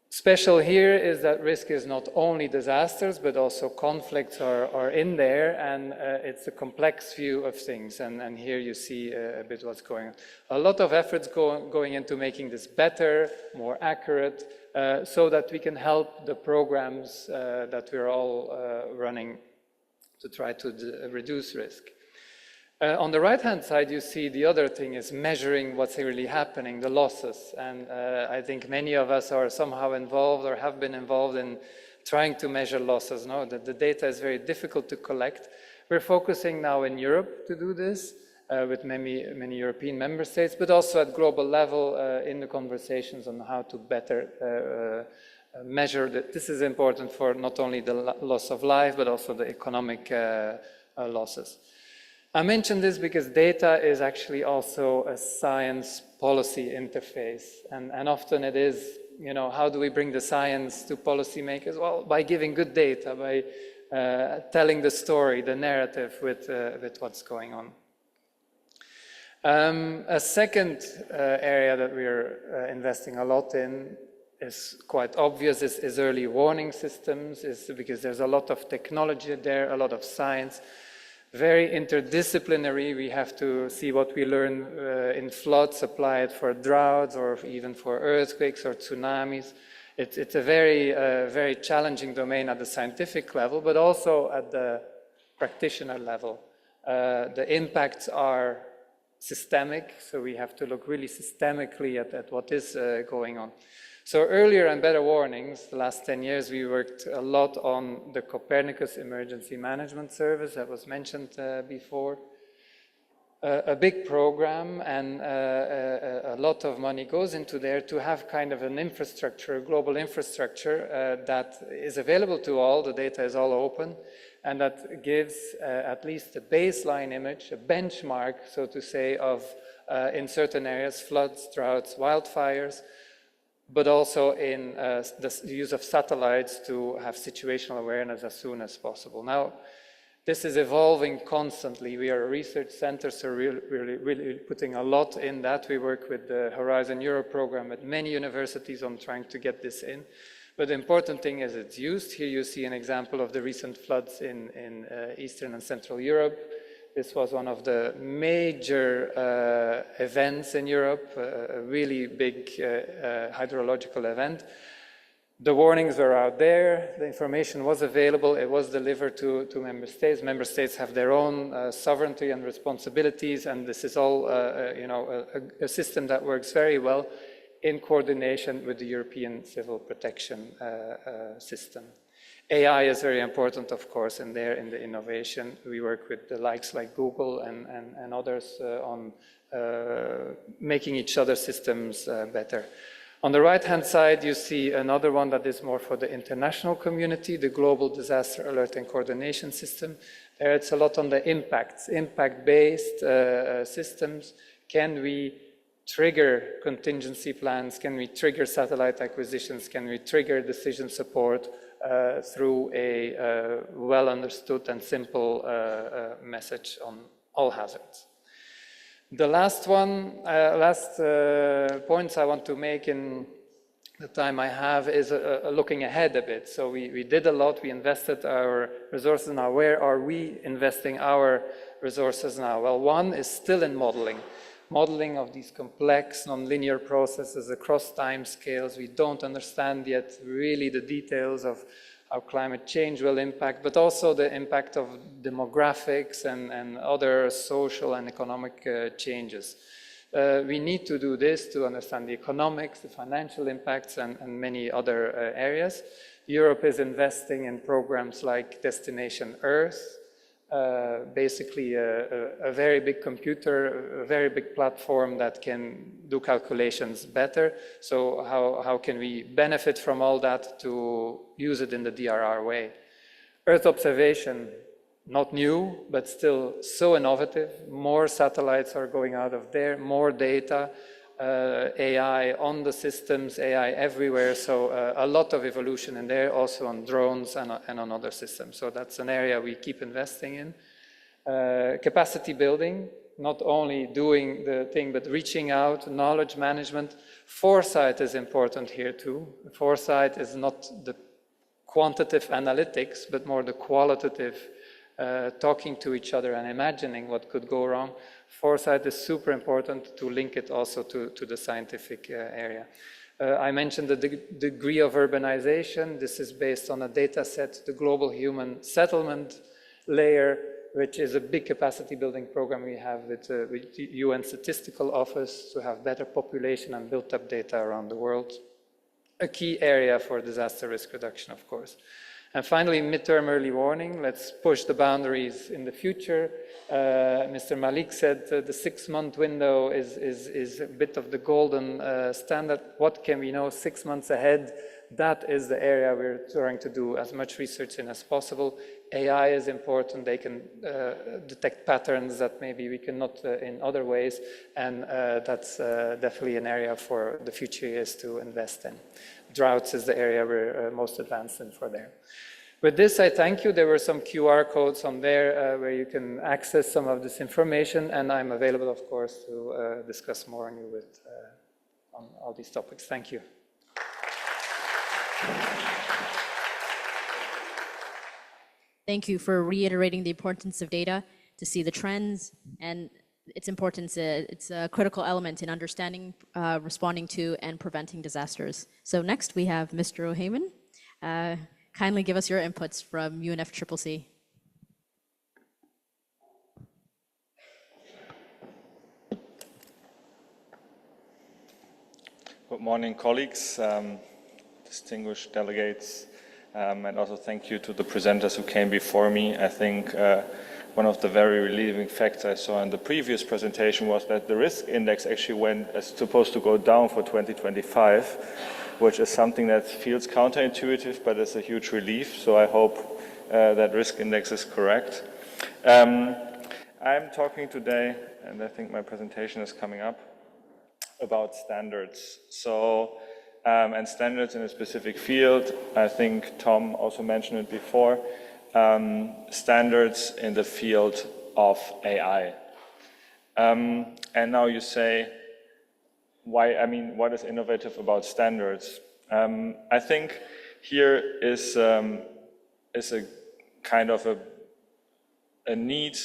Special here is that risk is not only disasters, but also conflicts are in there, and it's a complex view of things. And here you see a bit what's going on. A lot of efforts going into making this better, more accurate, so that we can help the programs that we're all running to try to reduce risk. On the right-hand side, you see the other thing is measuring what's really happening, the losses. And I think many of us are somehow involved or have been involved in trying to measure losses. No, the data is very difficult to collect. We're focusing now in Europe to do this with many European member states, but also at global level in the conversations on how to better measure that. This is important for not only the loss of life, but also the economic losses. I mention this because data is actually also a science policy interface. And often it is, you know, how do we bring the science to policymakers? Well, by giving good data, by telling the story, the narrative with what's going on. A second area that we're investing a lot in is quite obvious, is early warning systems, because there's a lot of technology there, a lot of science. Very interdisciplinary. We have to see what we learn in floods, apply it for droughts or even for earthquakes or tsunamis. It's a very challenging domain at the scientific level, but also at the practitioner level. The impacts are systemic, so we have to look really systemically at what is going on. So earlier and better warnings, the last 10 years, we worked a lot on the Copernicus Emergency Management Service that was mentioned before. A big program, and a lot of money goes into there to have kind of an infrastructure, a global infrastructure that is available to all. The data is all open, and that gives at least a baseline image, a benchmark, so to say, of in certain areas, floods, droughts, wildfires, but also in the use of satellites to have situational awareness as soon as possible. Now, this is evolving constantly. We are a research center, so really putting a lot in that. We work with the Horizon Europe program at many universities on trying to get this in. But the important thing is it's used. Here you see an example of the recent floods in Eastern and Central Europe. This was one of the major events in Europe, a really big hydrological event. The warnings were out there, the information was available, it was delivered to member states. Member states have their own sovereignty and responsibilities, and this is all a system that works very well in coordination with the European Civil Protection System. AI is very important, of course, in the innovation. We work with the likes like Google and others on making each other's systems better. On the right-hand side, you see another one that is more for the international community, the Global Disaster Alert and Coordination System. There it's a lot on the impacts, impact-based systems. Can we trigger contingency plans? Can we trigger satellite acquisitions? Can we trigger decision support through a well-understood and simple message on all hazards? The last points I want to make in the time I have is looking ahead a bit. So we did a lot, we invested our resources. Now where are we investing our resources now? Well, one is still in modeling of these complex nonlinear processes across time scales. We don't understand yet really the details of how climate change will impact, but also the impact of demographics and other social and economic changes. We need to do this to understand the economics, the financial impacts, and many other areas. Europe is investing in programs like Destination Earth, basically a very big computer, a very big platform that can do calculations better. So how can we benefit from all that to use it in the DRR way? Earth observation, not new, but still so innovative. More satellites are going out of there, more data, AI on the systems, AI everywhere. So a lot of evolution in there, also on drones and on other systems. So that's an area we keep investing in. Capacity building, not only doing the thing, but reaching out, knowledge management. Foresight is important here too. Foresight is not the quantitative analytics, but more the qualitative talking to each other and imagining what could go wrong. Foresight is super important to link it also to the scientific area. I mentioned the degree of urbanization. This is based on a data set, the Global Human Settlement Layer, which is a big capacity building program we have with the UN Statistical Office to have better population and built up data around the world. A key area for disaster risk reduction, of course. And finally, midterm early warning. Let's push the boundaries in the future. Mr. Malik said the 6-month window is a bit of the golden standard. What can we know 6 months ahead? That is the area we're trying to do as much research in as possible. AI is important. They can detect patterns that maybe we cannot in other ways. And that's definitely an area for the future years to invest in. Droughts is the area we're most advanced in for there. With this, I thank you. There were some QR codes on there where you can access some of this information, and I'm available, of course, to discuss more on all these topics. Thank you. Thank you for reiterating the importance of data to see the trends and its importance. It's a critical element in understanding, responding to, and preventing disasters. So next we have Mr. O'Heyman. Kindly give us your inputs from UNFCCC. Good morning, colleagues, distinguished delegates, and also thank you to the presenters who came before me. I think one of the very relieving facts I saw in the previous presentation was that the risk index actually is supposed to go down for 2025, which is something that feels counterintuitive, but it's a huge relief. So I hope that risk index is correct. I'm talking today, and I think my presentation is coming up, about standards. So, and standards in a specific field. I think Tom also mentioned it before. Standards in the field of AI. And now you say, what is innovative about standards? I think here is a kind of a need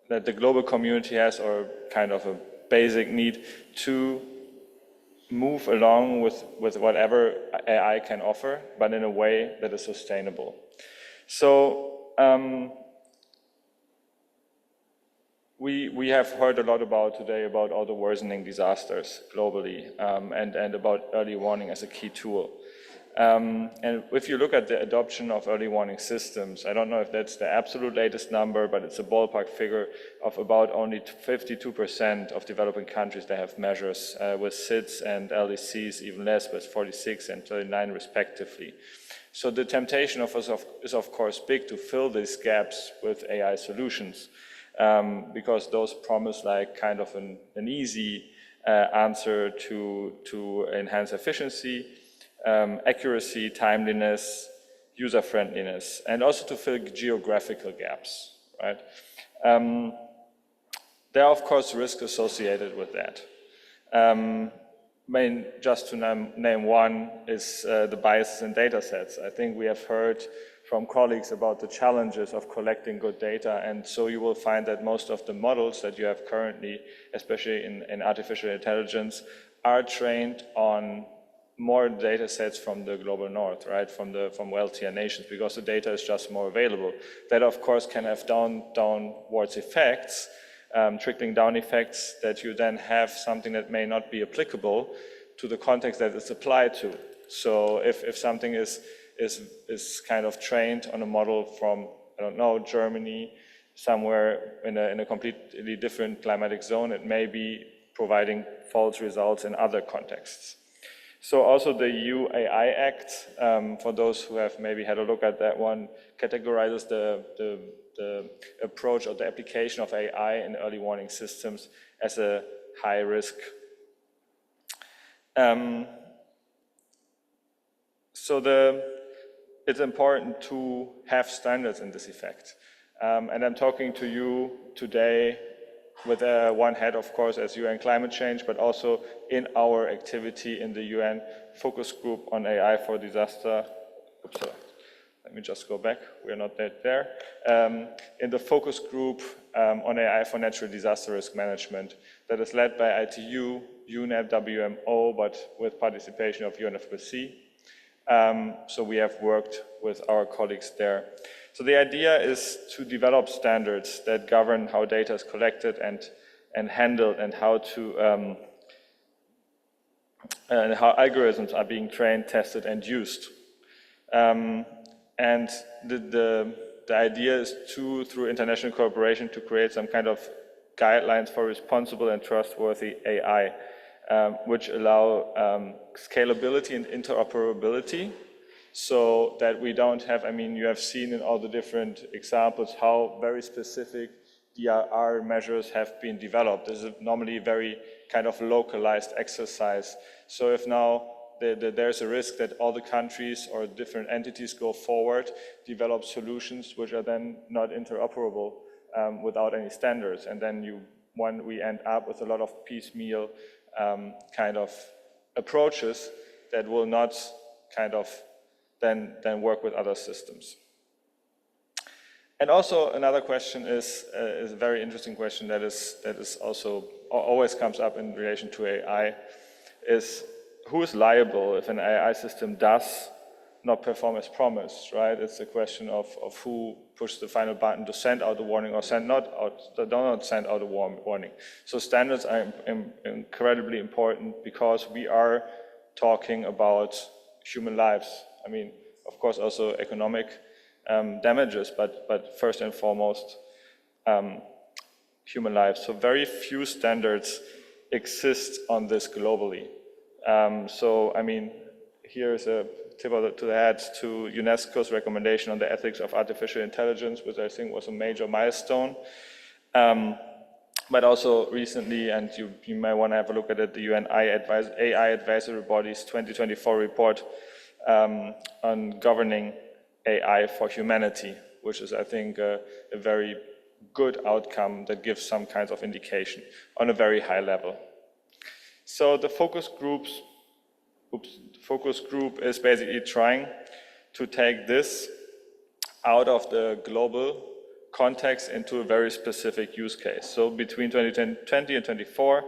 that the global community has, or kind of a basic need to move along with whatever AI can offer, but in a way that is sustainable. So we have heard a lot today about all the worsening disasters globally, and about early warning as a key tool. And if you look at the adoption of early warning systems, I don't know if that's the absolute latest number, but it's a ballpark figure of about only 52% of developing countries that have measures with SIDS and LDCs, even less, with 46 and 39 respectively. So the temptation is of course big to fill these gaps with AI solutions, because those promise like kind of an easy answer to enhance efficiency, accuracy, timeliness, user-friendliness, and also to fill geographical gaps, right? There are, of course, risks associated with that. just to name one is the biases in data sets. I think we have heard from colleagues about the challenges of collecting good data, and so you will find that most of the models that you have currently, especially in artificial intelligence, are trained on more data sets from the global north, right, from wealthier nations, because the data is just more available. That, of course, can have downwards effects, trickling down effects, that you then have something that may not be applicable to the context that it's applied to. So if something is kind of trained on a model from, I don't know, Germany, somewhere in a completely different climatic zone, it may be providing false results in other contexts. So also the EU AI Act, for those who have maybe had a look at that one, categorizes the approach or the application of AI in early warning systems as a high risk. It's important to have standards in this effect. And I'm talking to you today with one head, of course, as UN climate change, but also in our activity in the UN focus group on AI for disaster. Oops, sorry. Let me just go back. We're not yet there. In the focus group on AI for natural disaster risk management that is led by ITU, UNEP, WMO, but with participation of UNFPC. So we have worked with our colleagues there. So the idea is to develop standards that govern how data is collected and handled, and how and how algorithms are being trained, tested, and used. And the idea is through international cooperation, to create some kind of guidelines for responsible and trustworthy AI, which allow scalability and interoperability, so that we don't have, I mean, you have seen in all the different examples how very specific DRR measures have been developed. This is normally a very kind of localized exercise. So if now there's a risk that all the countries or different entities go forward, develop solutions which are then not interoperable without any standards, and then we end up with a lot of piecemeal kind of approaches that will not kind of then work with other systems. And also another question is a very interesting question that is also always comes up in relation to AI, is who is liable if an AI system does not perform as promised, right? It's a question of who pushed the final button to send out a warning or do not send out a warning. So standards are incredibly important, because we are talking about human lives. I mean, of course, also economic damages, but first and foremost, human lives. So very few standards exist on this globally. So, I mean, here's a tip to the hat to UNESCO's recommendation on the ethics of artificial intelligence, which I think was a major milestone. But also recently, and you may want to have a look at it, the UN AI Advisory Body's 2024 report on governing AI for humanity, which is, I think, a very good outcome that gives some kinds of indication on a very high level. So the focus group is basically trying to take this out of the global context into a very specific use case. So between 2020 and 2024,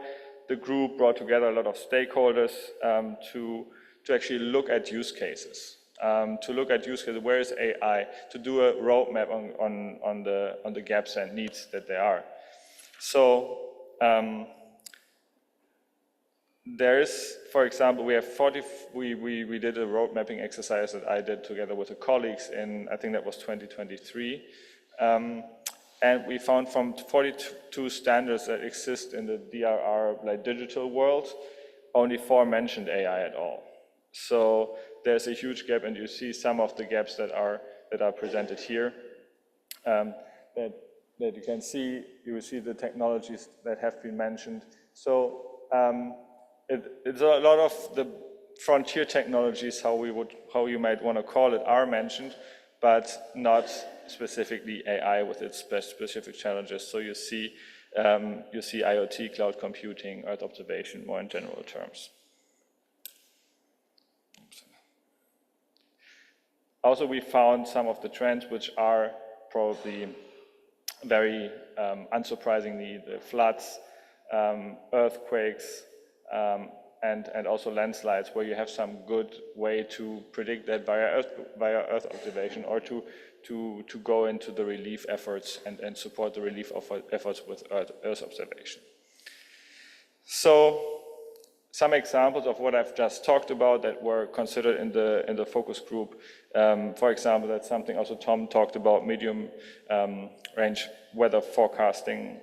the group brought together a lot of stakeholders to actually look at use cases. Where is AI, to do a roadmap on the gaps and needs that there are. So there is, for example, we did a road mapping exercise that I did together with the colleagues in, I think that was 2023. And we found from 42 standards that exist in the DRR, like digital world, only 4 mentioned AI at all. So there's a huge gap, and you see some of the gaps that are presented here. That you can see, you will see the technologies that have been mentioned. So it's a lot of the frontier technologies, how you might want to call it, are mentioned, but not specifically AI with its specific challenges. So you see IoT, cloud computing, Earth observation, more in general terms. Also, we found some of the trends which are probably very unsurprisingly the floods, earthquakes, and also landslides, where you have some good way to predict that via Earth observation, or to go into the relief efforts and support the relief efforts with Earth observation. So, some examples of what I've just talked about that were considered in the focus group. For example, that's something also Tom talked about, medium range weather forecasting,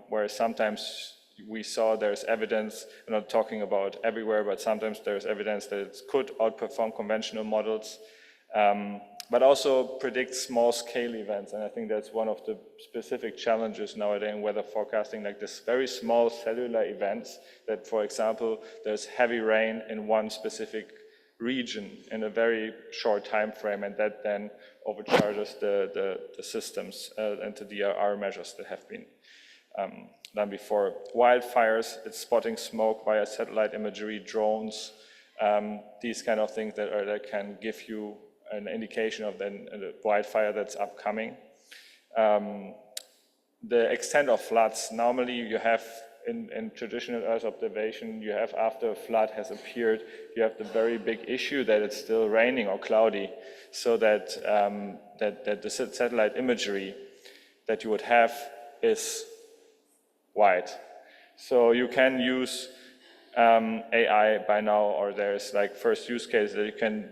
where sometimes we saw there's evidence, we're not talking about everywhere, but sometimes there's evidence that it could outperform conventional models, but also predict small scale events. And I think that's one of the specific challenges nowadays in weather forecasting, like this very small cellular events that, for example, there's heavy rain in one specific region in a very short time frame, and that then overcharges the systems and the DRR measures that have been done before. Wildfires, it's spotting smoke via satellite imagery, drones, these kind of things that can give you an indication of the wildfire that's upcoming. The extent of floods, normally you have in traditional Earth observation, you have after a flood has appeared, you have the very big issue that it's still raining or cloudy, so that, that the satellite imagery that you would have is wide. So you can use AI by now, or there's like first use case that you can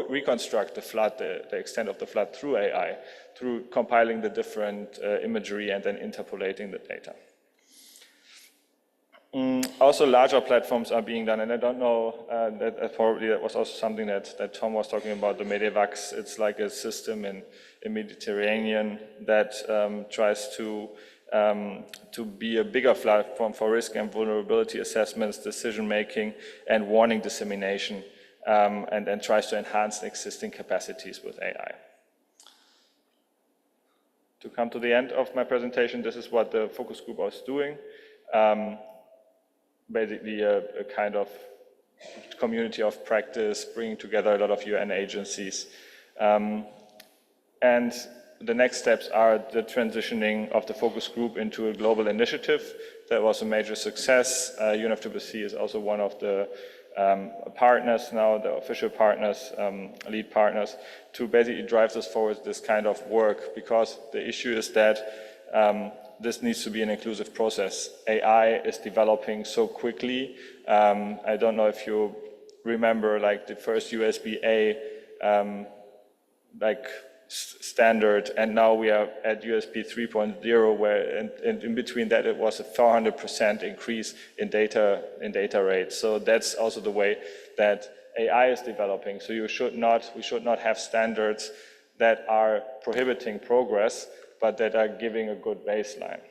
reconstruct the flood, the extent of the flood through AI, through compiling the different imagery and then interpolating the data. Also, larger platforms are being done, and I don't know, that was also something that Tom was talking about, the Medevacs. It's like a system in Mediterranean that tries to be a bigger platform for risk and vulnerability assessments, decision-making, and warning dissemination, and tries to enhance existing capacities with AI. To come to the end of my presentation, this is what the focus group was doing. Basically a kind of community of practice, bringing together a lot of UN agencies. And the next steps are the transitioning of the focus group into a global initiative. That was a major success. UNFCCC is also one of the partners now, the official partners, lead partners, to basically drive this forward, this kind of work, because the issue is that this needs to be an inclusive process. AI is developing so quickly. I don't know if you remember, like the first USB-A standard, and now we are at USB 3.0, where and in between that it was a 400% increase in data rate. So that's also the way that AI is developing. So we should not have standards that are prohibiting progress, but that are giving a good baseline.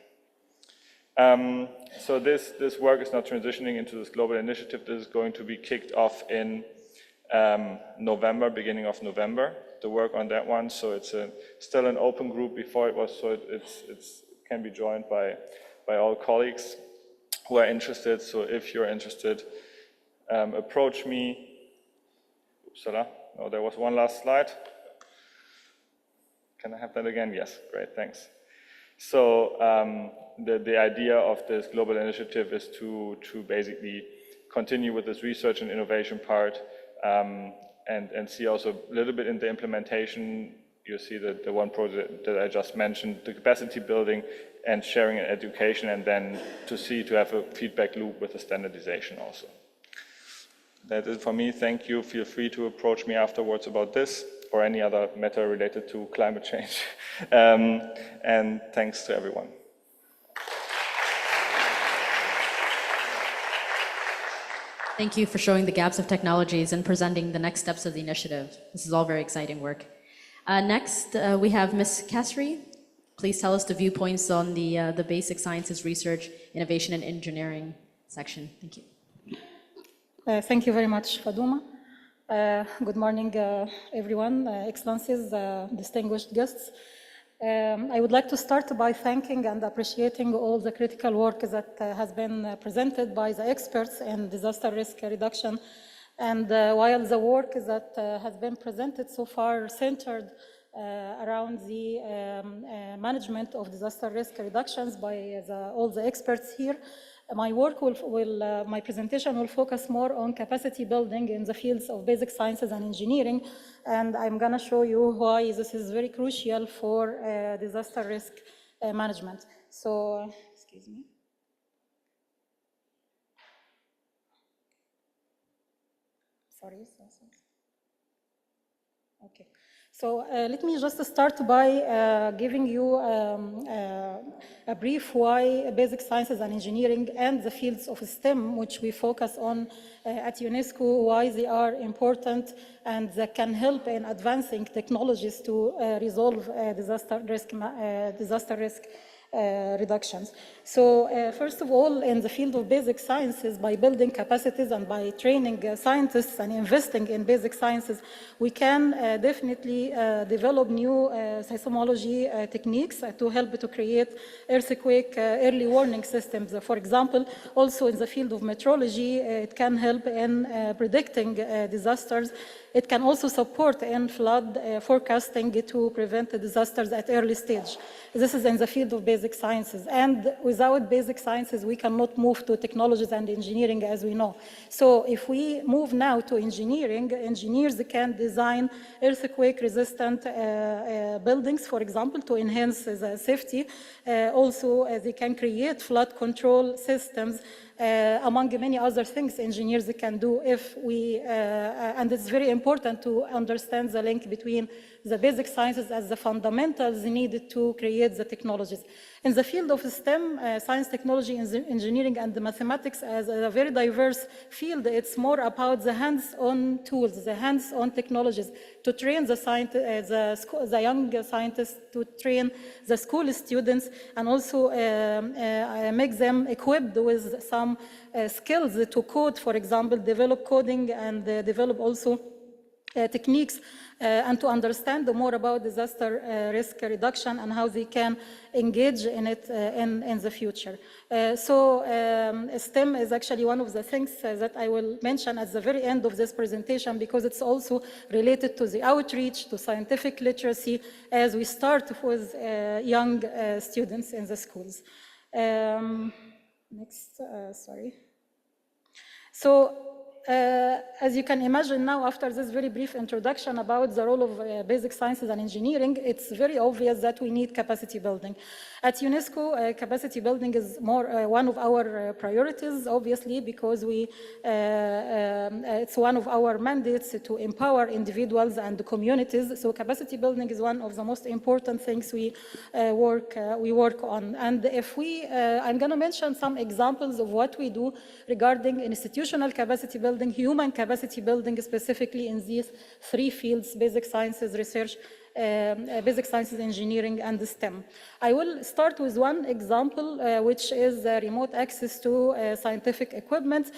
So this work is now transitioning into this global initiative. This is going to be kicked off in November, beginning of November, the work on that one. So it's still an open group. Before it was, so it can be joined by all colleagues who are interested. So if you're interested, approach me. Upsala. Oh, there was one last slide. Can I have that again? Yes, great, thanks. So the idea of this global initiative is to basically continue with this research and innovation part, and see also a little bit in the implementation. You see the one project that I just mentioned, the capacity building and sharing and education, and then to have a feedback loop with the standardization also. That is for me. Thank you. Feel free to approach me afterwards about this or any other matter related to climate change. And thanks to everyone. Thank you for showing the gaps of technologies and presenting the next steps of the initiative. This is all very exciting work. Next, we have Ms. Kasri. Please tell us the viewpoints on the basic sciences research, innovation, and engineering section. Thank you. Thank you very much, Faduma. Good morning, everyone, excellencies, distinguished guests. I would like to start by thanking and appreciating all the critical work that has been presented by the experts in disaster risk reduction And while the work that has been presented so far centered around the management of disaster risk reductions by all the experts here, my work my presentation will focus more on capacity building in the fields of basic sciences and engineering, and I'm going to show you why this is very crucial for disaster risk management. So, excuse me. Sorry. Okay. So let me just start by giving you a brief why basic sciences and engineering and the fields of STEM, which we focus on at UNESCO, why they are important and that can help in advancing technologies to resolve disaster risk reductions. So first of all, in the field of basic sciences, by building capacities and by training scientists and investing in basic sciences, we can definitely develop new seismology techniques to help to create earthquake early warning systems. For example, also in the field of meteorology, it can help in predicting disasters. It can also support in flood forecasting to prevent disasters at early stage. This is in the field of basic sciences. And without basic sciences, we cannot move to technologies and engineering, as we know. So if we move now to engineering, engineers can design earthquake-resistant buildings, for example, to enhance the safety. Also, they can create flood control systems, among many other things engineers can do if we, and it's very important to understand the link between the basic sciences as the fundamentals needed to create the technologies. In the field of STEM, science, technology, engineering, and mathematics as a very diverse field, it's more about the hands-on tools, the hands-on technologies to train the young scientists, to train the school students, and also make them equipped with some skills to code, for example, develop coding and develop also techniques and to understand more about disaster risk reduction and how they can engage in it in the future. So STEM is actually one of the things that I will mention at the very end of this presentation, because it's also related to the outreach, to scientific literacy, as we start with young students in the schools. Next, sorry. So, as you can imagine now, after this very brief introduction about the role of basic sciences and engineering, it's very obvious that we need capacity building. At UNESCO, capacity building is more one of our priorities, obviously, because it's one of our mandates to empower individuals and communities. So capacity building is one of the most important things we work on. And if I'm going to mention some examples of what we do regarding institutional capacity building, human capacity building, specifically in these three fields: basic sciences research, basic sciences engineering, and STEM. I will start with one example, which is remote access to scientific equipment.